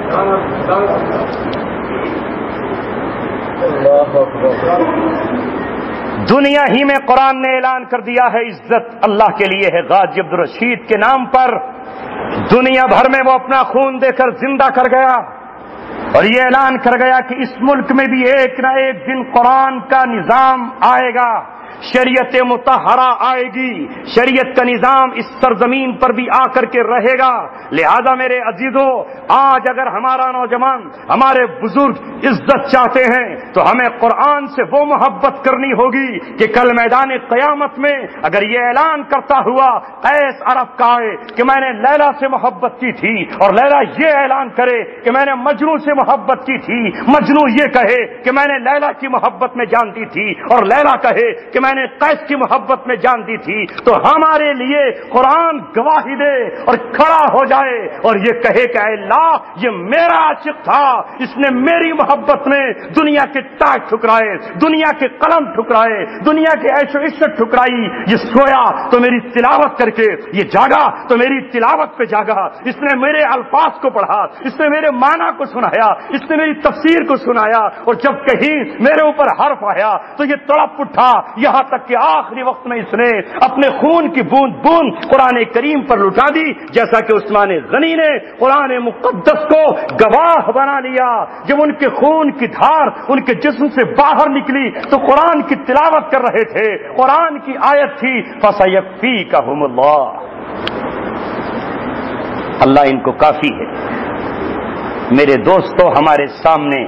دنیا ہی میں قرآن نے اعلان کر دیا ہے عزت اللہ کے لیے ہے. غازی عبدالرشید کے نام پر دنیا بھر میں وہ اپنا خون دے کر زندہ کر گیا اور یہ اعلان کر گیا کہ اس ملک میں بھی ایک نہ ایک دن قرآن کا نظام آئے گا. شریعت مطہرہ آئے گی، شریعت کا نظام اس سرزمین پر بھی آ کر کے رہے گا۔ لہذا میرے عزیزوں، آج اگر ہمارا نوجوان، ہمارے بزرگ عزت چاہتے ہیں تو ہمیں قرآن سے وہ محبت کرنی ہوگی کہ کل میدان قیامت میں اگر یہ اعلان کرتا ہوا قیس عرب کا آئے کہ میں نے لیلا سے محبت کی تھی، اور لیلا یہ اعلان کرے کہ میں نے مجنوں سے محبت کی تھی، مجنوں یہ کہے کہ میں نے لیلا کی محبت میں جان دی تھی، اور لیلا کہے کہ میں نے قیس کی محبت میں جان دی تھی، تو ہمارے لیے قرآن گواہی دے اور کھڑا ہو جائے اور یہ کہے کہ اے اللہ، یہ میرا عاشق تھا، اس نے میری محبت میں دنیا کے تاج ٹھکرائے، دنیا کے قلم ٹھکرائے، دنیا کے عیش و عشرت ٹھکرائی، یہ سویا تو میری تلاوت کر کے، یہ جاگا تو میری تلاوت پہ جاگا، اس نے میرے الفاظ کو پڑھا، اس نے میرے معنی کو سنایا، اس نے میری تفسیر کو سنایا، اور جب کہیں میرے اوپر حرف آیا تو یہ تڑپ اٹھا، یہاں تک کہ آخری وقت میں اس نے اپنے خون کی بوند بوند قرآن کریم پر لٹا دی، جیسا کہ عثمان غنی نے قرآن مقدس کو گواہ بنا لیا۔ جب ان کے خون کی دھار ان کے جسم سے باہر نکلی تو قرآن کی تلاوت کر رہے تھے، قرآن کی آیت تھی فَسَيَكْفِيكَهُمُ اللَّهُ، اللہ ان کو کافی ہے۔ میرے دوستو، ہمارے سامنے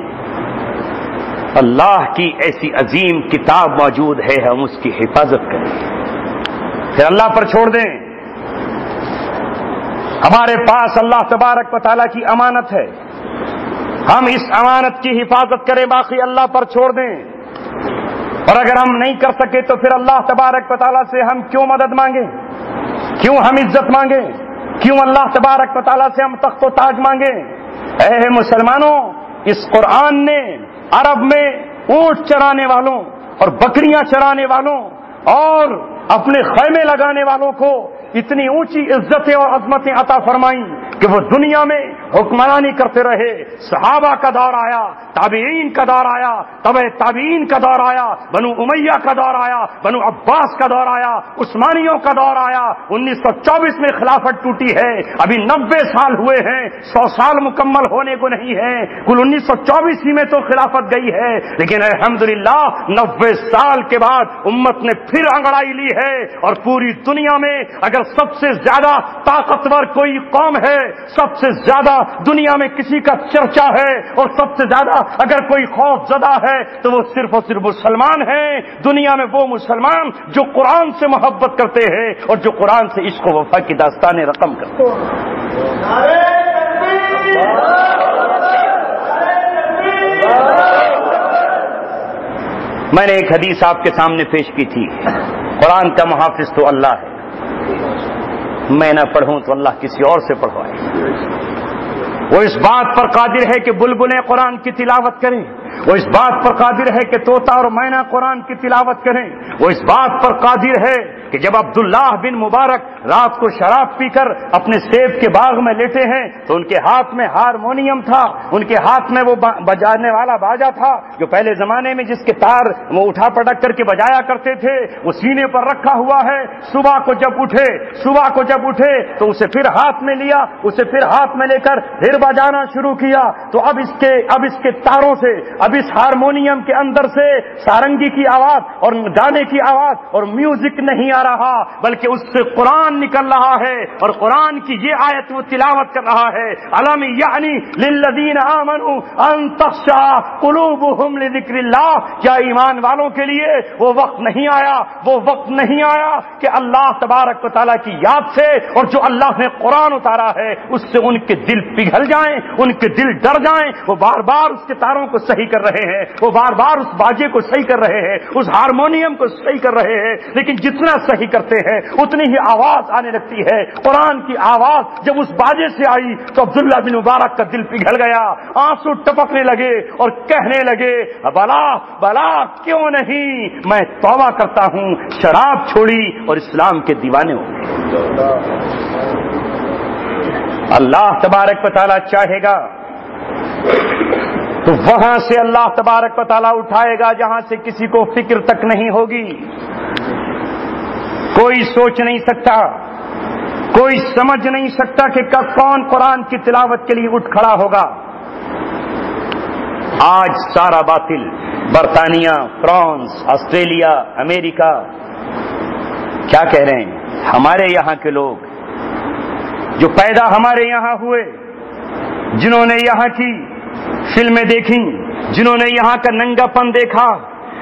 اللہ کی ایسی عظیم کتاب موجود ہے، ہم اس کی حفاظت کریں، پھر اللہ پر چھوڑ دیں۔ ہمارے پاس اللہ تبارک و تعالیٰ کی امانت ہے، ہم اس امانت کی حفاظت کریں، باقی اللہ پر چھوڑ دیں۔ اور اگر ہم نہیں کر سکے تو پھر اللہ تبارک و تعالیٰ سے ہم کیوں مدد مانگیں، کیوں ہم عزت مانگیں، کیوں اللہ تبارک و تعالیٰ سے ہم تخت و تاج مانگیں؟ اے مسلمانوں، اس قرآن نے عرب میں اونٹ چرانے والوں اور بکریاں چرانے والوں اور اپنے خیمے لگانے والوں کو اتنی اونچی عزتیں اور عظمتیں عطا فرمائیں کہ وہ دنیا میں حکمرانی کرتے رہے۔ صحابہ کا دور آیا، تابعین کا دور آیا، تبع تابعین کا دور آیا، بنو امیہ کا دور آیا، بنو عباس کا دور آیا، عثمانیوں کا دور آیا۔ 1924 میں خلافت ٹوٹی ہے، ابھی 90 سال ہوئے ہیں، 100 سال مکمل ہونے کو نہیں ہے، کل 1924 ہی میں تو خلافت گئی ہے، لیکن الحمدللہ 90 سال کے بعد امت نے پھر انگڑائی لی ہے، اور پوری دنیا میں اگر سب سے زیادہ طاقتور کوئی قوم ہے، سب سے زیادہ دنیا میں کسی کا چرچا ہے، اور سب سے زیادہ اگر کوئی خوف زدہ ہے تو وہ صرف اور صرف مسلمان ہیں۔ دنیا میں وہ مسلمان جو قرآن سے محبت کرتے ہیں اور جو قرآن سے عشق و وفا کی داستان رقم کرتے ہیں۔ میں نے ایک حدیث آپ کے سامنے پیش کی تھی، قرآن کا محافظ تو اللہ ہے، میں نہ پڑھوں تو اللہ کسی اور سے پڑھوائے۔ وہ اس بات پر قادر ہے کہ بلبلیں قرآن کی تلاوت کریں، وہ اس بات پر قادر ہے کہ طوطا اور مینا قرآن کی تلاوت کریں، وہ اس بات پر قادر ہے کہ جب عبداللہ بن مبارک رات کو شراب پی کر اپنے سیب کے باغ میں لیٹے ہیں تو ان کے ہاتھ میں ہارمونیم تھا، ان کے ہاتھ میں وہ بجانے والا باجا تھا جو پہلے زمانے میں جس کے تار وہ اٹھا پٹک کر کے بجایا کرتے تھے، وہ سینے پر رکھا ہوا ہے۔ صبح کو جب اٹھے تو اسے پھر ہاتھ میں لیا، اسے پھر ہاتھ میں لے کر پھر بجانا شروع کیا، تو اب اس کے تاروں سے، اب اس ہارمونیم کے اندر سے سارنگی کی آواز اور گانے کی آواز اور میوزک نہیں آ رہا، بلکہ اس سے قرآن نکل رہا ہے، اور قرآن کی یہ آیت وہ تلاوت کر رہا ہے، الم یعنی للذین آمنوا ان تخشع قلوبهم لذکر اللہ، کیا ایمان والوں کے لیے وہ وقت نہیں آیا کہ اللہ تبارک و تعالیٰ کی یاد سے اور جو اللہ نے قرآن اتارا ہے اس سے ان کے دل پگھل جائیں، ان کے دل ڈر جائیں۔ وہ بار بار اس کے تاروں کو صحیح کر رہے ہیں، وہ بار بار اس باجے کو صحیح کر رہے ہیں، اس ہارمونیم کو صحیح کر رہے ہیں، لیکن جتنا صحیح کرتے ہیں اتنی ہی آواز آنے لگتی ہے۔ قرآن کی آواز جب اس باجے سے آئی تو عبداللہ بن مبارک کا دل پگھل گیا، آنسو ٹپکنے لگے اور کہنے لگے بلا کیوں نہیں، میں توبہ کرتا ہوں، شراب چھوڑی اور اسلام کے دیوانے ہو گئے۔ اللہ تبارک و تعالیٰ چاہے گا تو وہاں سے اللہ تبارک و تعالیٰ اٹھائے گا جہاں سے کسی کو فکر تک نہیں ہوگی، کوئی سوچ نہیں سکتا، کوئی سمجھ نہیں سکتا کہ کون قرآن کی تلاوت کے لیے اٹھ کھڑا ہوگا۔ آج سارا باطل، برطانیہ، فرانس، آسٹریلیا، امریکہ، کیا کہہ رہے ہیں؟ ہمارے یہاں کے لوگ جو پیدا ہمارے یہاں ہوئے، جنہوں نے یہاں کی فلمیں دیکھی، جنہوں نے یہاں کا ننگا پن دیکھا،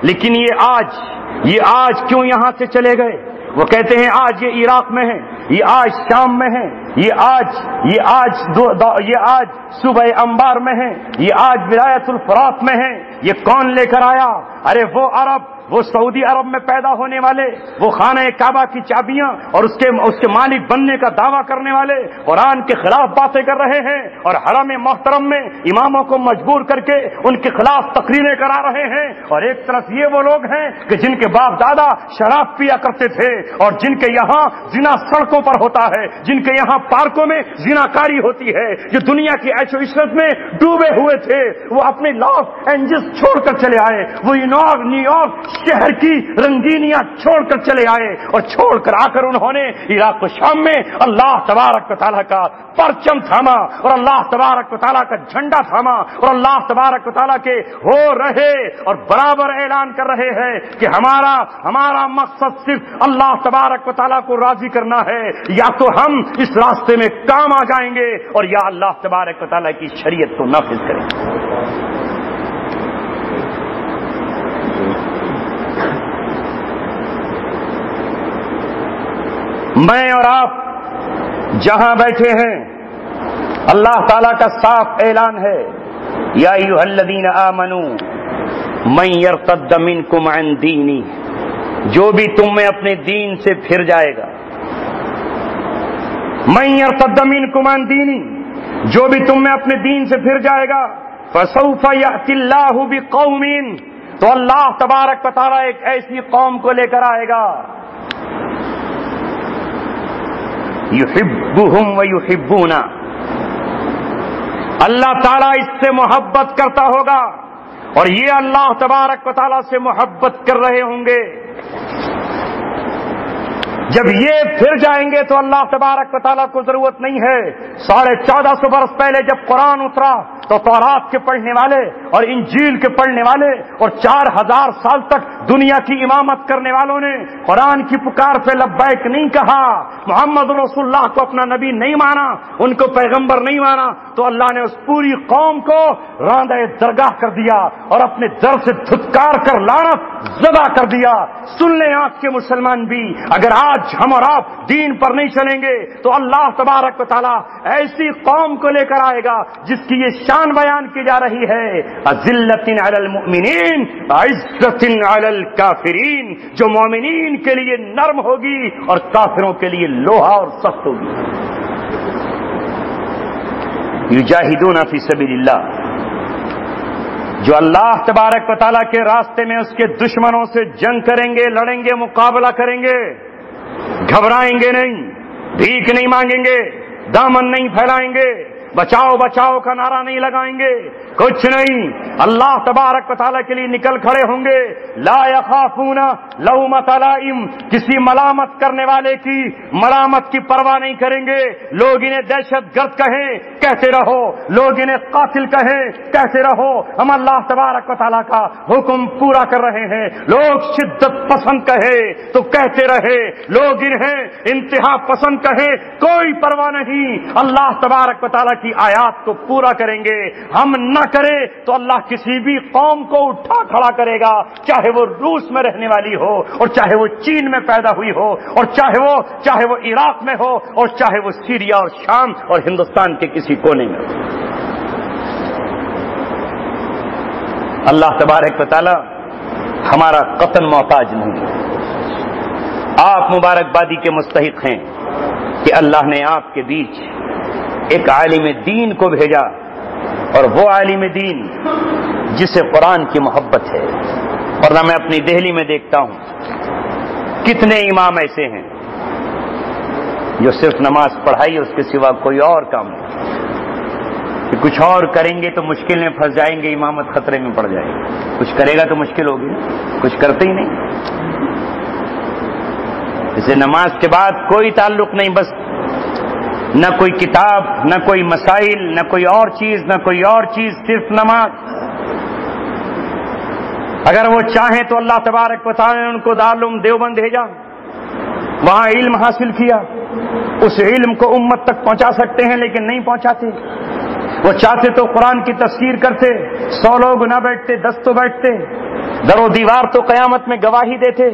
لیکن یہ آج کیوں یہاں سے چلے گئے؟ وہ کہتے ہیں آج یہ عراق میں ہے، یہ آج شام میں ہے، یہ آج صوبہ انبار میں ہے، یہ آج ولایت الفرات میں ہے۔ یہ کون لے کر آیا؟ ارے وہ عرب، وہ سعودی عرب میں پیدا ہونے والے، وہ خانہ کعبہ کی چابیاں اور اس کے مالک بننے کا دعویٰ کرنے والے قرآن کے خلاف باتیں کر رہے ہیں، اور حرم محترم میں اماموں کو مجبور کر کے ان کے خلاف تقریریں کرا رہے ہیں۔ اور ایک طرف یہ وہ لوگ ہیں کہ جن کے باپ دادا شراب پیا کرتے تھے، اور جن کے یہاں زنا سڑکوں پر ہوتا ہے، جن کے یہاں پارکوں میں زناکاری ہوتی ہے، جو دنیا کی عیش و عشرت میں ڈوبے ہوئے تھے، وہ اپنے لاس اینجلس چھوڑ کر چلے آئے، وہ نیو یارک شہر کی رنگینیاں چھوڑ کر چلے آئے، اور چھوڑ کر آ کر انہوں نے عراق و شام میں اللہ تبارک و تعالیٰ کا پرچم تھاما، اور اللہ تبارک و تعالیٰ کا جھنڈا تھاما، اور اللہ تبارک و تعالیٰ کے ہو رہے اور برابر اعلان کر رہے ہیں کہ ہمارا مقصد صرف اللہ تبارک و تعالیٰ کو راضی کرنا ہے، یا تو ہم اس راستے میں کام آ جائیں گے، اور یا اللہ تبارک و تعالیٰ کی شریعت کو نافذ کریں گے۔ میں اور آپ جہاں بیٹھے ہیں، اللہ تعالیٰ کا صاف اعلان ہے، یا ایھا الذین آمنوا من یرتد منکم عن دینی، جو بھی تم میں اپنے دین سے پھر جائے گا، من یرتد منکم عن دینی، جو بھی تم میں اپنے دین سے پھر جائے گا، فسوف یأتی اللہ بقوم، تو اللہ تبارک و تعالیٰ ایک ایسی قوم کو لے کر آئے گا، یحبہم ویحبونہ، اللہ تعالیٰ اس سے محبت کرتا ہوگا اور یہ اللہ تبارک و تعالیٰ سے محبت کر رہے ہوں گے۔ جب یہ پھر جائیں گے تو اللہ تبارک و تعالیٰ کو ضرورت نہیں ہے۔ 1450 برس پہلے جب قرآن اترا تو تورات کے پڑھنے والے اور انجیل کے پڑھنے والے اور 4000 سال تک دنیا کی امامت کرنے والوں نے قرآن کی پکار پہ لبیک نہیں کہا، محمد رسول اللہ کو اپنا نبی نہیں مانا، ان کو پیغمبر نہیں مانا، تو اللہ نے اس پوری قوم کو راندہ درگاہ کر دیا اور اپنے در سے دھتکار کر لعنت زدہ کر دیا۔ سن لیں آج کے مسلمان بھی، اگر آج ہم اور آپ دین پر نہیں چلیں گے تو اللہ تبارک و تعالیٰ ایسی قوم کو لے کر آئے گا جس کی یہ شان بیان کی جا رہی ہے، اذلۃ علی المؤمنین عزۃ علی الکافرین، جو مومنین کے لیے نرم ہوگی اور کافروں کے لیے لوہا اور سخت ہوگی۔ یجاہدون فی سبیل اللہ، جو اللہ تبارک و تعالیٰ کے راستے میں اس کے دشمنوں سے جنگ کریں گے، لڑیں گے، مقابلہ کریں گے، گھبرائیں گے نہیں، بھیک نہیں مانگیں گے، دامن نہیں پھیلائیں گے، بچاؤ بچاؤ کا نعرہ نہیں لگائیں گے، کچھ نہیں، اللہ تبارک و تعالیٰ کے لیے نکل کھڑے ہوں گے۔ لا یخافون لومۃ لائم، کسی ملامت کرنے والے کی ملامت کی پرواہ نہیں کریں گے۔ لوگ انہیں دہشت گرد کہیں کہتے رہو، لوگ انہیں قاتل کہیں کہتے رہو، ہم اللہ تبارک و تعالیٰ کا حکم پورا کر رہے ہیں۔ لوگ شدت پسند کہے تو کہتے رہے، لوگ انہیں انتہا پسند کہیں، کوئی پرواہ نہیں، اللہ تبارک و تعالیٰ کی آیات کو پورا کریں گے۔ ہم نہ کرے تو اللہ کسی بھی قوم کو اٹھا کھڑا کرے گا، چاہے وہ روس میں رہنے والی ہو، اور چاہے وہ چین میں پیدا ہوئی ہو، اور چاہے وہ عراق میں ہو، اور چاہے وہ سیریا اور شام اور ہندوستان کے کسی کونے میں ہو۔ اللہ تبارک و تعالی ہمارا قطن محتاج نہیں، آپ مبارکبادی کے مستحق ہیں کہ اللہ نے آپ کے بیچ ایک عالم دین کو بھیجا، اور وہ عالم دین جسے قرآن کی محبت ہے۔ ورنہ میں اپنی دہلی میں دیکھتا ہوں کتنے امام ایسے ہیں جو صرف نماز پڑھائی اس کے سوا کوئی اور کام نہیں، کہ کچھ اور کریں گے تو مشکل میں پھنس جائیں گے، امامت خطرے میں پڑ جائے گی، کچھ کرے گا تو مشکل ہوگی، کچھ کرتے ہی نہیں، اسے نماز کے بعد کوئی تعلق نہیں، بس نہ کوئی کتاب، نہ کوئی مسائل، نہ کوئی اور چیز، نہ کوئی اور چیز، صرف نماز۔ اگر وہ چاہیں تو اللہ تبارک و تعالی نے ان کو دارالعلوم دیوبند بھیجا، وہاں علم حاصل کیا، اس علم کو امت تک پہنچا سکتے ہیں لیکن نہیں پہنچاتے۔ وہ چاہتے تو قرآن کی تفسیر کرتے، 100 لوگ نہ بیٹھتے، 10 تو بیٹھتے، در و دیوار تو قیامت میں گواہی دیتے،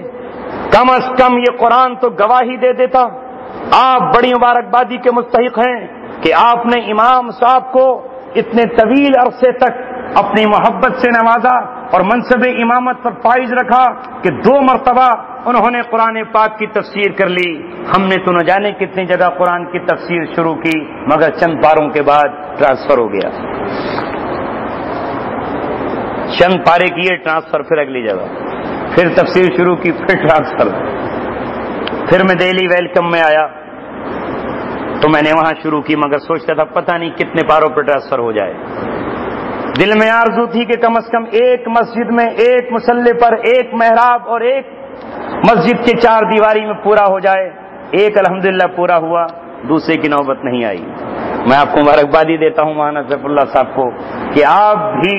کم از کم یہ قرآن تو گواہی دے دیتا۔ آپ بڑی مبارکبادی کے مستحق ہیں کہ آپ نے امام صاحب کو اتنے طویل عرصے تک اپنی محبت سے نوازا اور منصب امامت پر فائز رکھا کہ 2 مرتبہ انہوں نے قرآن پاک کی تفسیر کر لی۔ ہم نے تو نہ جانے کتنی جگہ قرآن کی تفسیر شروع کی، مگر چند پاروں کے بعد ٹرانسفر ہو گیا، چند پارے کیے ٹرانسفر، پھر اگلی جگہ، پھر تفسیر شروع کی، پھر ٹرانسفر۔ پھر میں دہلی ویلکم میں آیا تو میں نے وہاں شروع کی، مگر سوچتا تھا پتہ نہیں کتنے پاروں پر ٹرانسفر ہو جائے۔ دل میں آرزو تھی کہ کم از کم ایک مسجد میں، ایک مصلی پر، ایک محراب اور ایک مسجد کے 4 دیواری میں پورا ہو جائے۔ ایک الحمدللہ پورا ہوا، دوسرے کی نوبت نہیں آئی۔ میں آپ کو مبارکبادی دیتا ہوں مولانا سیف اللہ صاحب کو کہ آپ بھی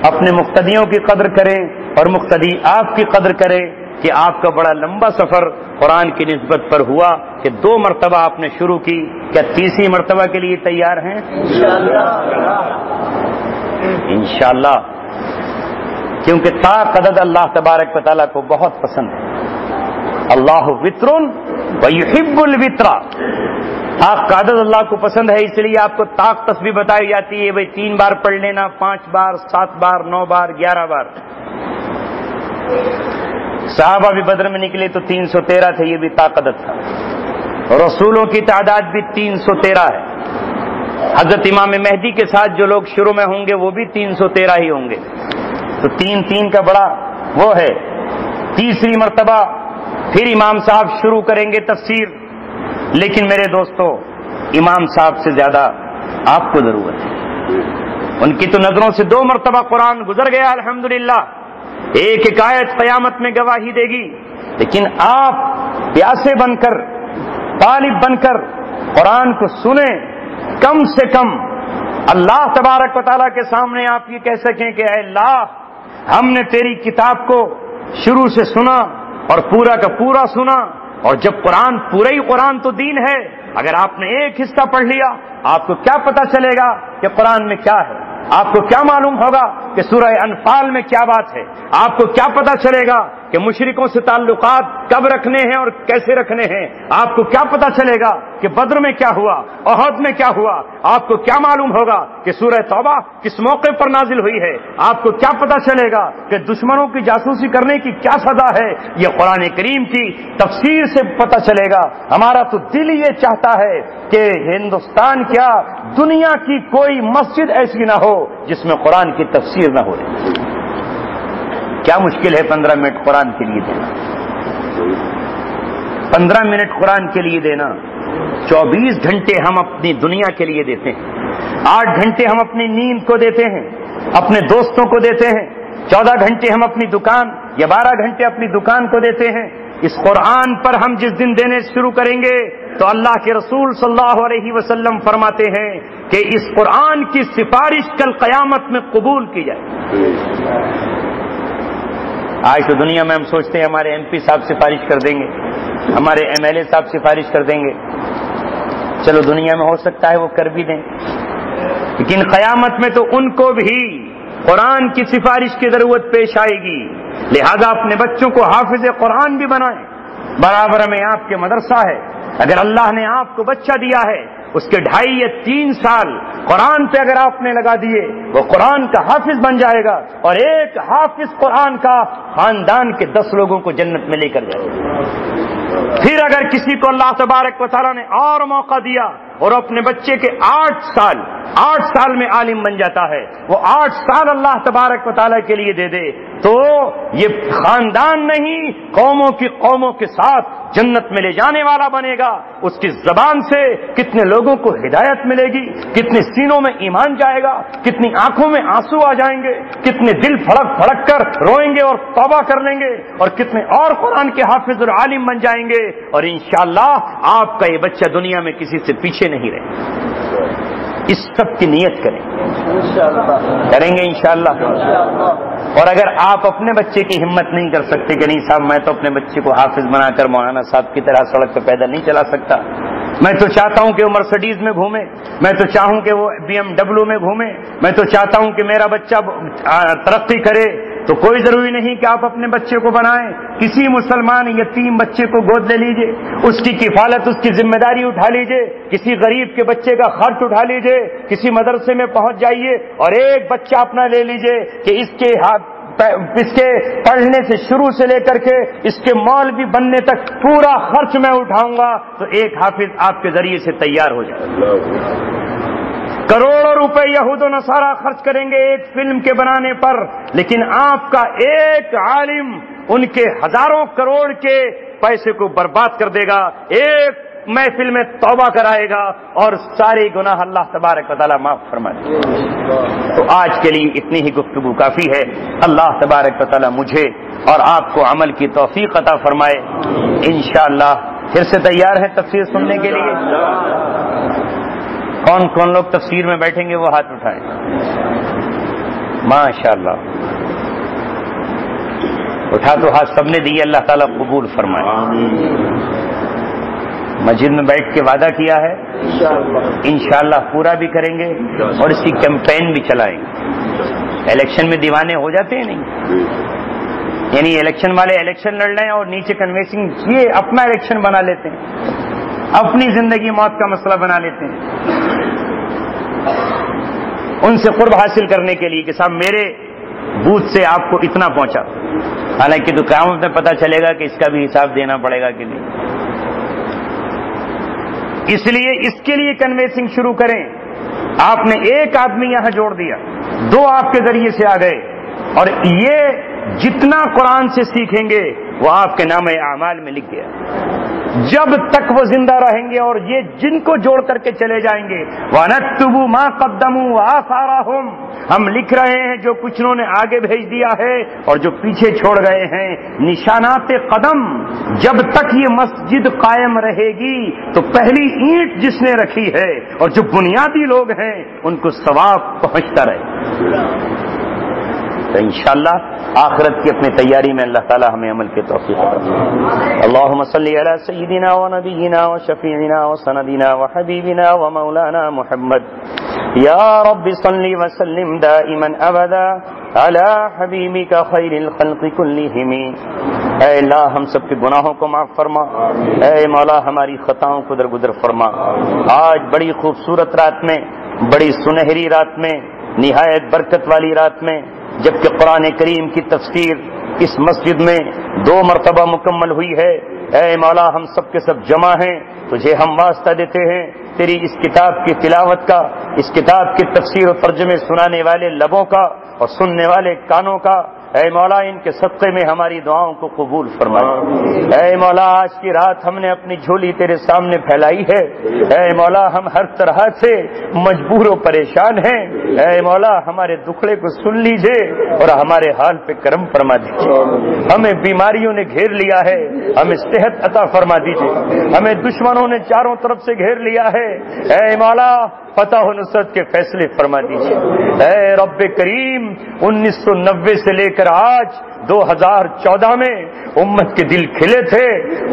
اپنے مقتدیوں کی قدر کریں اور مقتدی آپ کی قدر کریں کہ آپ کا بڑا لمبا سفر قرآن کی نسبت پر ہوا کہ 2 مرتبہ آپ نے شروع کی، کیا تیسری مرتبہ کے لیے تیار ہیں؟ انشاءاللہ، کیونکہ تا قدد اللہ تبارک و تعالیٰ کو بہت پسند ہے۔ اللہ وطر ویحب الوطر، طاق کا عدد اللہ کو پسند ہے، اس لیے آپ کو طاق تسبیح بتائی جاتی ہے، بھئی 3 بار پڑھ لینا، 5 بار، 7 بار، 9 بار، 11 بار۔ صحابہ بھی بدر میں نکلے تو 313 تھے، یہ بھی طاق عدد تھا، رسولوں کی تعداد بھی 313 ہے۔ حضرت امام مہدی کے ساتھ جو لوگ شروع میں ہوں گے وہ بھی 313 ہی ہوں گے، تو 3 کا بڑا وہ ہے۔ تیسری مرتبہ پھر امام صاحب شروع کریں گے تفسیر، لیکن میرے دوستو امام صاحب سے زیادہ آپ کو ضرورت ہے۔ ان کی تو نظروں سے 2 مرتبہ قرآن گزر گیا الحمدللہ، ایک آیت قیامت میں گواہی دے گی، لیکن آپ پیاسے بن کر، طالب بن کر قرآن کو سنیں، کم سے کم اللہ تبارک و تعالیٰ کے سامنے آپ یہ کہہ سکیں کہ اے اللہ، ہم نے تیری کتاب کو شروع سے سنا اور پورا کا پورا سنا، اور جب قرآن پورا ہی قرآن تو دین ہے، اگر آپ نے ایک حصہ پڑھ لیا آپ کو کیا پتا چلے گا کہ قرآن میں کیا ہے؟ آپ کو کیا معلوم ہوگا کہ سورہ انفال میں کیا بات ہے؟ آپ کو کیا پتا چلے گا کہ مشرکوں سے تعلقات کب رکھنے ہیں اور کیسے رکھنے ہیں؟ آپ کو کیا پتا چلے گا کہ بدر میں کیا ہوا، احد میں کیا ہوا؟ آپ کو کیا معلوم ہوگا کہ سورہ توبہ کس موقع پر نازل ہوئی ہے؟ آپ کو کیا پتا چلے گا کہ دشمنوں کی جاسوسی کرنے کی کیا سزا ہے؟ یہ قرآن کریم کی تفسیر سے پتا چلے گا۔ ہمارا تو دل یہ چاہتا ہے کہ ہندوستان کیا دنیا کی کوئی مسجد ایسی نہ ہو جس میں قرآن کی تفسیر نہ ہو۔ کیا مشکل ہے 15 منٹ قرآن کے لیے دینا، 15 منٹ قرآن کے لیے دینا۔ 24 گھنٹے ہم اپنی دنیا کے لیے دیتے ہیں، 8 گھنٹے ہم اپنی نیند کو دیتے ہیں، اپنے دوستوں کو دیتے ہیں، 14 گھنٹے ہم اپنی دکان یا 12 گھنٹے اپنی دکان کو دیتے ہیں۔ اس قرآن پر ہم جس دن دینے شروع کریں گے تو اللہ کے رسول صلی اللہ علیہ وسلم فرماتے ہیں کہ اس قرآن کی سفارش کل قیامت میں قبول کی جائے۔ آج تو دنیا میں ہم سوچتے ہیں ہمارے MP صاحب سفارش کر دیں گے، ہمارے MLA صاحب سفارش کر دیں گے، چلو دنیا میں ہو سکتا ہے وہ کر بھی دیں، لیکن قیامت میں تو ان کو بھی قرآن کی سفارش کی ضرورت پیش آئے گی۔ لہذا اپنے بچوں کو حافظ قرآن بھی بنائیں۔ برابر میں آپ کے مدرسہ ہے، اگر اللہ نے آپ کو بچہ دیا ہے، اس کے 2.5 یا 3 سال قرآن پہ اگر آپ نے لگا دیے، وہ قرآن کا حافظ بن جائے گا، اور ایک حافظ قرآن کا خاندان کے 10 لوگوں کو جنت میں لے کر جائے گا۔ پھر اگر کسی کو اللہ تبارک و تعالیٰ نے اور موقع دیا اور اپنے بچے کے 8 سال میں عالم بن جاتا ہے، وہ 8 سال اللہ تبارک و تعالیٰ کے لیے دے دے، تو یہ خاندان نہیں قوموں کے ساتھ جنت میں لے جانے والا بنے گا۔ اس کی زبان سے کتنے لوگوں کو ہدایت ملے گی، کتنے سینوں میں ایمان جائے گا، کتنی آنکھوں میں آنسو آ جائیں گے، کتنے دل پھڑک کر روئیں گے اور توبہ کر لیں گے، اور کتنے اور قرآن کے حافظ اور عالم بن جائیں گے، اور انشاءاللہ آپ کا یہ بچہ دنیا میں کسی سے پیچھے نہیں رہے۔ اس سب کی نیت کریں، کریں گے انشاءاللہ۔ اور اگر آپ اپنے بچے کی ہمت نہیں کر سکتے کہ نہیں صاحب میں تو اپنے بچے کو حافظ بنا کر مولانا صاحب کی طرح سڑک پہ پیدل نہیں چلا سکتا، میں تو چاہتا ہوں کہ وہ مرسڈیز میں گھومے، میں تو چاہوں کہ وہ BMW میں گھومے، میں تو چاہتا ہوں کہ میرا بچہ ترقی کرے، تو کوئی ضروری نہیں کہ آپ اپنے بچے کو بنائیں۔ کسی مسلمان یتیم بچے کو گود لے لیجئے، اس کی کفالت، اس کی ذمہ داری اٹھا لیجئے، کسی غریب کے بچے کا خرچ اٹھا لیجئے، کسی مدرسے میں پہنچ جائیے اور ایک بچہ اپنا لے لیجئے کہ اس کے پڑھنے سے شروع سے لے کر کے اس کے مولوی بننے تک پورا خرچ میں اٹھاؤں گا، تو ایک حافظ آپ کے ذریعے سے تیار ہو جائے۔ کروڑوں روپے یہود و نصارہ خرچ کریں گے ایک فلم کے بنانے پر، لیکن آپ کا ایک عالم ان کے ہزاروں کروڑ کے پیسے کو برباد کر دے گا، ایک محفل میں توبہ کرائے گا اور سارے گناہ اللہ تبارک و تعالیٰ معاف فرما دے گا۔ تو آج کے لیے اتنی ہی گفتگو کافی ہے۔ اللہ تبارک و تعالیٰ مجھے اور آپ کو عمل کی توفیق عطا فرمائے۔ انشاءاللہ پھر سے تیار ہیں تفسیر سننے کے لیے؟ کون کون لوگ تفسیر میں بیٹھیں گے وہ ہاتھ اٹھائیں۔ ماشاءاللہ، اٹھا تو ہاتھ سب نے دیے، اللہ تعالیٰ قبول فرمائے۔ مسجد میں بیٹھ کے وعدہ کیا ہے، انشاءاللہ پورا بھی کریں گے اور اس کی کیمپین بھی چلائیں گے۔ الیکشن میں دیوانے ہو جاتے ہیں نہیں، یعنی الیکشن والے الیکشن لڑ رہے ہیں اور نیچے کنوینسنگ یہ اپنا الیکشن بنا لیتے ہیں، اپنی زندگی موت کا مسئلہ بنا لیتے ہیں، ان سے قرب حاصل کرنے کے لیے کہ صاحب میرے بوتھ سے آپ کو اتنا پہنچا، حالانکہ تو قیامت میں پتہ چلے گا کہ اس کا بھی حساب دینا پڑے گا کہ نہیں۔ اس لیے اس کے لیے کنوینسنگ شروع کریں۔ آپ نے ایک آدمی یہاں جوڑ دیا، دو آپ کے ذریعے سے آ گئے، اور یہ جتنا قرآن سے سیکھیں گے وہ آپ کے نام اعمال میں لکھ گیا۔ جب تک وہ زندہ رہیں گے اور یہ جن کو جوڑ کر کے چلے جائیں گے، وَنَكْتُبُ مَا قَدَّمُوا وَآثَارَهُمْ، ہم لکھ رہے ہیں جو کچھ انہوں نے آگے بھیج دیا ہے اور جو پیچھے چھوڑ گئے ہیں، نشانات قدم۔ جب تک یہ مسجد قائم رہے گی تو پہلی اینٹ جس نے رکھی ہے اور جو بنیادی لوگ ہیں ان کو ثواب پہنچتا رہے۔ تو انشاءاللہ آخرت کی اپنی تیاری میں اللہ تعالی ہمیں عمل کے توفیق عطا فرمائے۔ اللہم صلی علی سیدنا و نبینا و شفیعنا و سندنا و حبیبنا و مولانا محمد، یا رب صلی وسلم دائما ابدا علی حبیبک خیر الخلق کلہم۔ اے اللہ ہم سب کے گناہوں کو معاف فرما، اے مولا ہماری خطاؤں کو درگزر فرما۔ آج بڑی خوبصورت رات میں، بڑی سنہری رات میں، نہایت برکت والی رات میں، جبکہ قرآن کریم کی تفسیر اس مسجد میں 2 مرتبہ مکمل ہوئی ہے، اے مولا ہم سب کے سب جمع ہیں، تجھے ہم واسطہ دیتے ہیں تیری اس کتاب کی تلاوت کا، اس کتاب کی تفسیر و ترجمے سنانے والے لبوں کا اور سننے والے کانوں کا۔ اے مولا ان کے صدقے میں ہماری دعاؤں کو قبول فرمائے۔ اے مولا آج کی رات ہم نے اپنی جھولی تیرے سامنے پھیلائی ہے، اے مولا ہم ہر طرح سے مجبور و پریشان ہیں، اے مولا ہمارے دکھڑے کو سن لیجئے اور ہمارے حال پہ کرم فرما دیجئے۔ ہمیں بیماریوں نے گھیر لیا ہے، ہمیں صحت عطا فرما دیجئے، ہمیں دشمنوں نے چاروں طرف سے گھیر لیا ہے، اے مولا فتح و نصرت کے فیصلے فرما دیجئے۔ اے رب کریم 1990 سے لے کر آج 2014 میں امت کے دل کھلے تھے،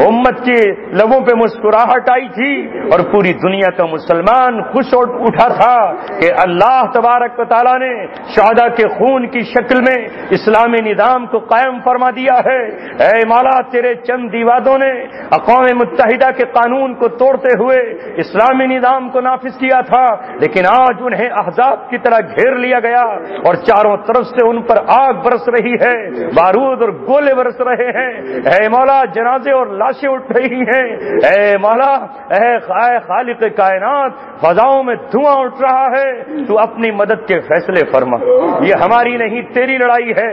امت کے لبوں پہ مسکراہٹ آئی تھی اور پوری دنیا کا مسلمان خوش اٹھا تھا کہ اللہ تبارک و تعالیٰ نے شہداء کے خون کی شکل میں اسلامی نظام کو قائم فرما دیا ہے۔ اے مولا تیرے چند دیوادوں نے اقوام متحدہ کے قانون کو توڑتے ہوئے اسلامی نظام کو نافذ کیا تھا، لیکن آج انہیں احزاب کی طرح گھیر لیا گیا اور چاروں طرف سے ان پر آگ برس رہی ہے، بارود اور گولے برس رہے ہیں۔ اے مولا جنازے اور لاشیں اٹھ رہی ہیں، اے مولا اے خالق کائنات فضاؤں میں دھواں اٹھ رہا ہے، تو اپنی مدد کے فیصلے فرما، یہ ہماری نہیں تیری لڑائی ہے۔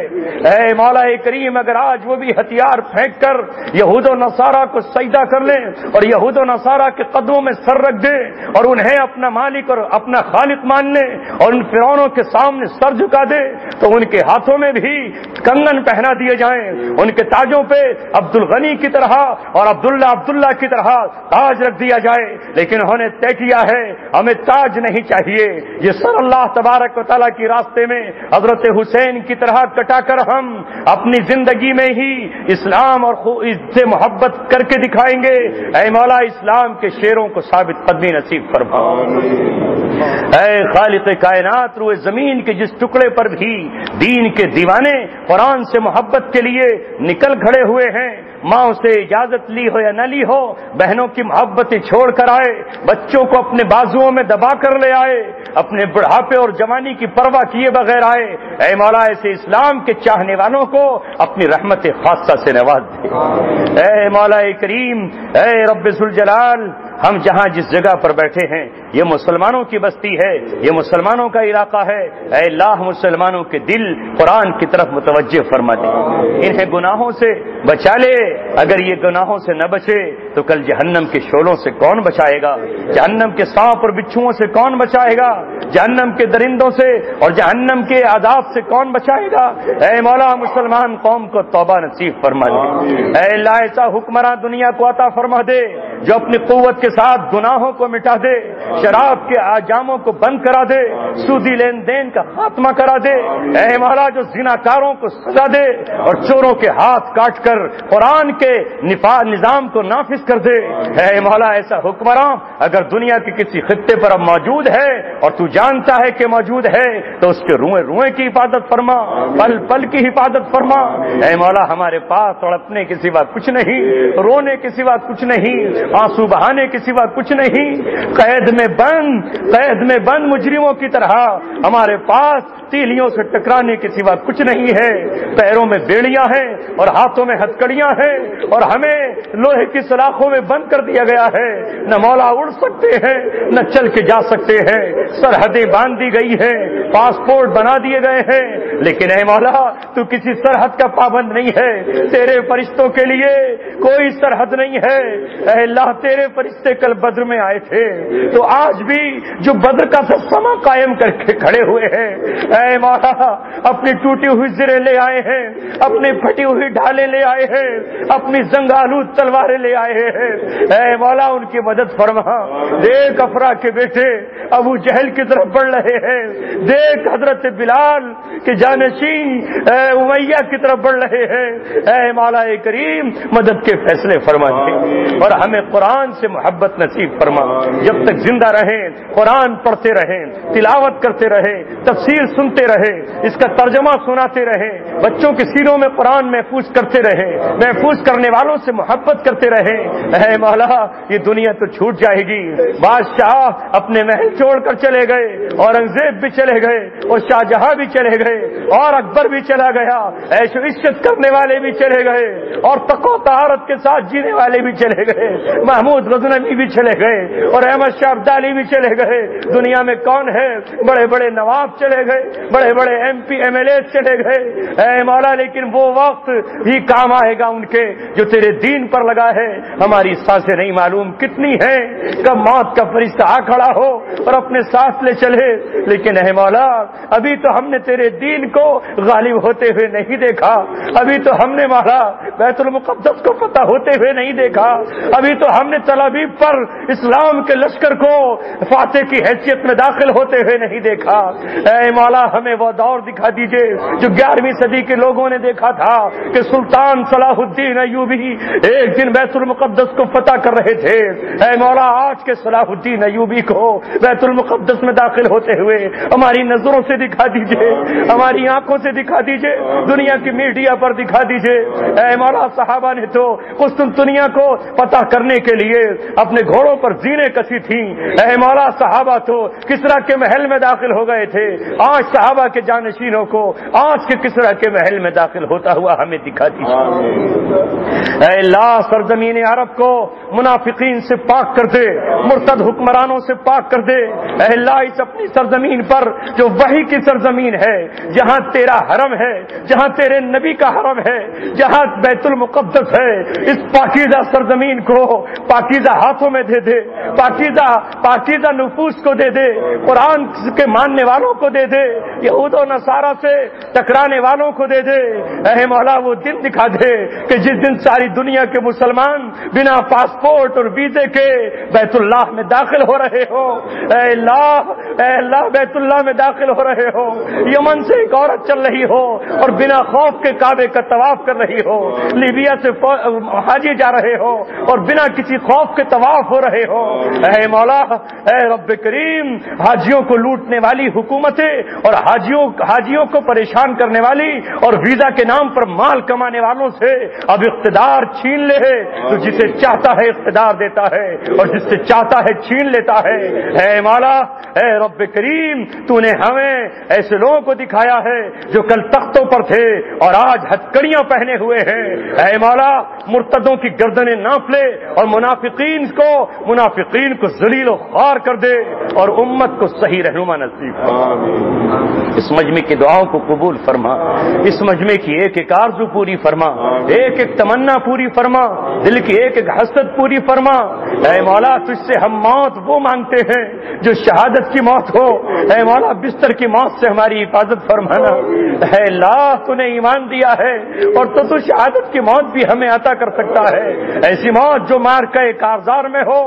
اے مولا کریم اگر آج وہ بھی ہتھیار پھینک کر یہود و نصارہ کو سجدہ کر لیں اور یہود و نصارہ کے قدموں میں سر رکھ دیں اور انہیں اپنا مالک اور اپنا خالق مان لیں اور ان فرعونوں کے سامنے سر جھکا دے، تو ان کے ہاتھوں میں بھی کنگن پہنا دیے جائیں، ان کے تاجوں پہ عبد الغنی کی طرح اور عبداللہ کی طرح تاج رکھ دیا جائے، لیکن انہوں نے طے کیا ہے ہمیں تاج نہیں چاہیے، یہ سر اللہ تبارک و تعالیٰ کی راستے میں حضرت حسین کی طرح کٹا کر ہم اپنی زندگی میں ہی اسلام اور سے محبت کر کے دکھائیں گے۔ اے مولا اسلام کے شیروں کو ثابت قدمی نصیب فرما۔ اے خالق کائنات، روئے زمین کے جس ٹکڑے پر بھی دین کے دیوانے قرآن سے محبت کے لیے نکل کھڑے ہوئے ہیں، ماں سے اجازت لی ہو یا نہ لی ہو، بہنوں کی محبتیں چھوڑ کر آئے، بچوں کو اپنے بازوؤں میں دبا کر لے آئے، اپنے بڑھاپے اور جوانی کی پرواہ کیے بغیر آئے، اے مولا ایسے اسلام کے چاہنے والوں کو اپنی رحمت خاصہ سے نواز دے۔ اے مولا کریم، اے رب ذوالجلال، ہم جہاں جس جگہ پر بیٹھے ہیں یہ مسلمانوں کی بستی ہے، یہ مسلمانوں کا علاقہ ہے، اے اللہ مسلمانوں کے دل قرآن کی طرف متوجہ فرما دے، انہیں گناہوں سے بچا لے، اگر یہ گناہوں سے نہ بچے تو کل جہنم کے شعلوں سے کون بچائے گا، جہنم کے سانپ اور بچھوؤں سے کون بچائے گا، جہنم کے درندوں سے اور جہنم کے عذاب سے کون بچائے گا۔ اے مولا مسلمان قوم کو توبہ نصیب فرما دے، اے اللہ ایسا حکمراں دنیا کو عطا فرما دے جو اپنی قوت کے ساتھ گناہوں کو مٹا دے، شراب کے آجاموں کو بند کرا دے، سودی لین دین کا خاتمہ کرا دے، اے مولا جو زناکاروں کو سزا دے اور چوروں کے ہاتھ کاٹ کر قرآن کے نظام کو نافذ کر دے۔ اے مولا ایسا حکمراں اگر دنیا کے کسی خطے پر اب موجود ہے اور تو جانتا ہے کہ موجود ہے تو اس کے روئے روئے کی حفاظت فرما، پل پل کی حفاظت فرما۔ اے مولا ہمارے پاس تڑپنے کے سوا کچھ نہیں، رونے کے سوا کچھ نہیں، آنسو بہانے کے سوا کچھ نہیں، قید میں بند مجرموں کی طرح ہمارے پاس تیلیوں سے ٹکرانے کے سوا کچھ نہیں ہے، پیروں میں بیڑیاں ہیں اور ہاتھوں میں ہتکڑیاں ہیں اور ہمیں لوہے کی سلاخوں میں بند کر دیا گیا ہے، نہ مولا اڑ سکتے ہیں نہ چل کے جا سکتے ہیں، سرحدیں باندھ دی گئی ہیں، پاسپورٹ بنا دیے گئے ہیں، لیکن اے مولا تو کسی سرحد کا پابند نہیں ہے، تیرے فرشتوں کے لیے کوئی سرحد نہیں ہے۔ اے اللہ تیرے فرشتے کل بدر میں آئے تھے تو آج بھی جو بدر کا سما قائم کر کے کھڑے ہوئے ہیں، اے مولا اپنی ٹوٹی ہوئی زریں لے آئے ہیں، اپنی پھٹی ہوئی ڈھالیں لے آئے ہیں، اپنی زنگ آلود تلواریں لے آئے ہیں، اے مولا ان کی مدد فرما۔ دیکھ افرا کے بیٹے ابو جہل کی طرف بڑھ رہے ہیں، دیکھ حضرت بلال کے جانشین امیہ کی طرف بڑھ رہے ہیں، اے مولا کریم مدد کے فیصلے فرما دے اور ہمیں قرآن سے محبت نصیب فرما، جب تک زندہ رہیں قرآن پڑھتے رہیں، تلاوت کرتے رہیں، تفسیر سنتے رہیں، اس کا ترجمہ سناتے رہیں، بچوں کے سینوں میں قرآن محفوظ کرتے رہیں، محفوظ کرنے والوں سے محبت کرتے رہیں۔ اے مولا یہ دنیا تو چھوٹ جائے گی، بادشاہ اپنے محل چھوڑ کر چلے گئے، اورنگزیب بھی چلے گئے اور شاہجہاں بھی چلے گئے اور اکبر بھی چلا گیا، عیش و عشرت کرنے والے بھی چلے گئے اور تقوی و طہارت کے ساتھ جینے والے بھی چلے گئے، محمود غزنوی بھی چلے گئے اور احمد شاہ ابدالی بھی چلے گئے، دنیا میں کون ہے، بڑے بڑے نواب چلے گئے، بڑے بڑے M P M L A چلے گئے، اے مولا لیکن وہ وقت بھی کام آئے گا ان کے جو تیرے دین پر لگا ہے۔ ہماری سانسیں نہیں معلوم کتنی ہیں، کب موت کا فرشتہ آ کھڑا ہو اور اپنے سانس لے چلے، لیکن اے مولا ابھی تو ہم نے تیرے دین کو غالب ہوتے ہوئے نہیں دیکھا، ابھی تو ہم نے مولا بیت المقدس کو فتح ہوتے ہوئے نہیں دیکھا، ابھی تو ہم نے تل ابیب پر اسلام کے لشکر کو فاتح کی حیثیت میں داخل ہوتے ہوئے نہیں دیکھا۔ اے مولا ہمیں وہ دور دکھا دیجئے جو 11ویں صدی کے لوگوں نے دیکھا تھا کہ سلطان صلاح الدین ایوبی ایک دن بیت المقدس کو فتح کر رہے تھے، اے مولا آج کے صلاح الدین ایوبی کو بیت المقدس میں داخل ہوتے ہوئے ہماری نظروں سے دکھا دیجئے، ہماری آنکھوں سے دکھا دیجئے، دنیا کی میڈیا پر دکھا دیجئے۔ اے مولا صحابہ نے تو قسطنطنیہ کو فتح کرنے کے لیے اپنے گھوڑوں پر زینے کسی تھیں، اے مولا صحابہ تو کسرا کے محل میں داخل ہو گئے تھے، آج صحابہ کے جانشینوں کو آج کے کسرا کے محل میں داخل ہوتا ہوا ہمیں دکھا دیجیے۔ اے اللہ سرزمین عرب کو منافقین سے پاک کر دے، مرتد حکمرانوں سے پاک کر دے، اے اللہ اس اپنی سرزمین پر جو وحی کی سرزمین ہے، جہاں تیرا حرم ہے، جہاں تیرے نبی کا حرم ہے، جہاں بیت المقدس ہے، اس پاکیزہ سرزمین کو پاکیزہ ہاتھوں میں دے دے، پاکیزہ نفوس کو دے دے، قرآن کے ماننے والوں کو دے دے، یہود و نصارہ سے ٹکرانے والوں کو دے دے۔ اے مولا وہ دن دکھا دے کہ جس دن ساری دنیا کے مسلمان بنا پاسپورٹ اور ویزے کے بیت اللہ میں داخل ہو رہے ہو۔ اے اللہ بیت اللہ میں داخل ہو رہے ہو، یمن سے ایک عورت چل رہی ہو اور بنا خوف کے کعبے کا طواف کر رہی ہو، لیبیا سے حاجی جا رہے ہو اور بنا کسی خوف کے طواف ہو رہے ہو۔ اے مولا، اے رب کریم، حاجیوں کو لوٹنے والی حکومتیں اور حاجیوں کو پریشان کرنے والی اور ویزا کے نام پر مال کمانے والوں سے اب اقتدار چھین لے۔ تو جسے چاہتا ہے اقتدار دیتا ہے اور جس سے چاہتا ہے چھین لیتا ہے۔ اے مولا، اے رب کریم، تو نے ہمیں ایسے لوگوں کو دکھایا ہے جو کل تختوں پر تھے اور آج ہتھکڑیاں پہنے ہوئے ہیں۔ اے مولا، مرتدوں کی گردنیں ناپ لے اور منافقین کو ذلیل و خوار کر دے اور امت کو صحیح رہنما نصیب فرما۔ اس مجمع کی دعاؤں کو قبول فرما، اس مجمع کی ایک ایک آرزو پوری فرما، ایک ایک تمنا پوری فرما، دل کی ایک ایک حسرت پوری فرما۔ اے مولا، تجھ سے ہم موت وہ مانگتے ہیں جو شہادت کی موت ہو۔ اے مولا، بستر کی موت سے ہماری حفاظت فرمانا۔ اے اللہ، تو نے ایمان دیا ہے اور تو شہادت کی موت بھی ہمیں عطا کر سکتا ہے، ایسی موت جو مار کے کارزار میں ہو۔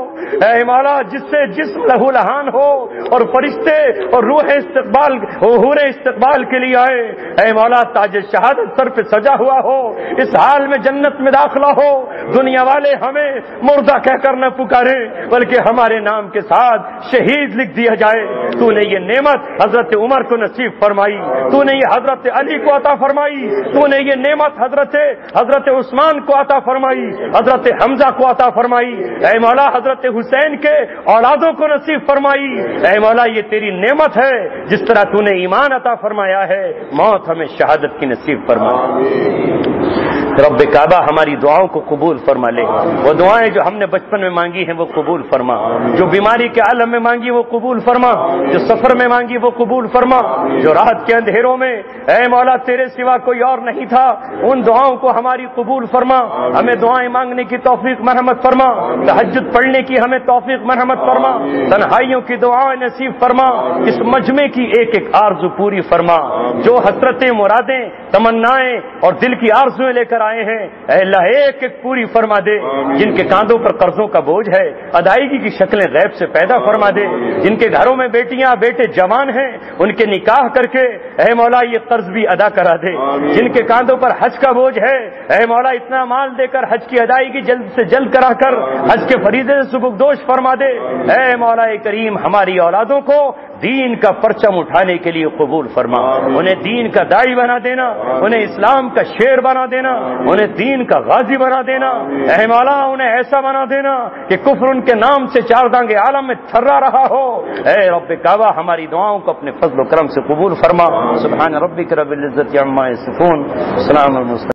اے مولا، جس سے جسم لہو لہان ہو اور فرشتے اور روح استقبال کے لیے آئے۔ اے مولا، تاج شہادت سر پہ سجا ہوا ہو، اس حال میں جنت میں داخلہ ہو، دنیا والے ہمیں مردہ کہہ کر نہ پکارے بلکہ ہمارے نام کے ساتھ شہید لکھ دیا جائے۔ تو نے یہ نعمت حضرت عمر کو نصیب فرمائی، تو نے یہ حضرت علی کو عطا فرمائی، تو نے یہ نعمت حضرت عثمان کو عطا فرمائی، حضرت حمزہ کو عطا فرمائی۔ اے مولا، حضرت حسین کے اولادوں کو نصیب فرمائی۔ اے مولا، یہ تیری نعمت ہے، جس طرح تو نے ایمان عطا فرمایا ہے، موت ہمیں شہادت کی نصیب فرما۔ رب کعبہ ہماری دعاؤں کو قبول فرما لے، وہ دعائیں جو ہم نے بچپن میں مانگی ہیں وہ قبول فرما، جو بیماری کے عالم میں مانگی وہ قبول فرما، جو سفر میں مانگی وہ قبول فرما، جو رات کے اندھیروں میں اے مولا تیرے سوا کوئی اور نہیں تھا ان دعاؤں کو ہماری قبول فرما۔ ہمیں دعائیں مانگنے کی توفیق مرحمت فرما، تہجد پڑھنے کی ہمیں توفیق مرحمت فرما، تنہائیوں کی دعائیں نصیب فرما، اس مجمع کی ایک ایک آرزو پوری فرما، جو حسرتیں، مرادیں، تمنائیں اور دل کی آرزویں لے کر آئے ہیں اے اللہ ایک ایک پوری فرما دے۔ جن کے کاندھوں پر قرضوں کا بوجھ ہے ادائیگی کی شکلیں غیب سے پیدا فرما دے۔ جن کے گھروں میں بیٹیاں بیٹے جوان ہیں ان کے نکاح کر کے اے مولا یہ قرض بھی ادا کرا دے۔ جن کے کاندھوں پر حج کا بوجھ ہے اے مولا اتنا مال دے کر حج کی ادائیگی جلد سے جلد کرا کر حج کے فریضے سے سبکدوش فرما دے۔ اے مولا کریم ہماری اولادوں کو دین کا پرچم اٹھانے کے لیے قبول فرما، انہیں دین کا داعی بنا دینا، انہیں اسلام کا شیر بنا دینا، انہیں دین کا غازی بنا دینا۔ اے مولا انہیں ایسا بنا دینا کہ کفر ان کے نام سے چار دانگے عالم میں تھرا رہا ہو۔ اے رب کعبہ ہماری دعاؤں کو اپنے فضل و کرم سے قبول فرما۔ سبحان ربک رب العزت عما یصفون، سلام المرسلین۔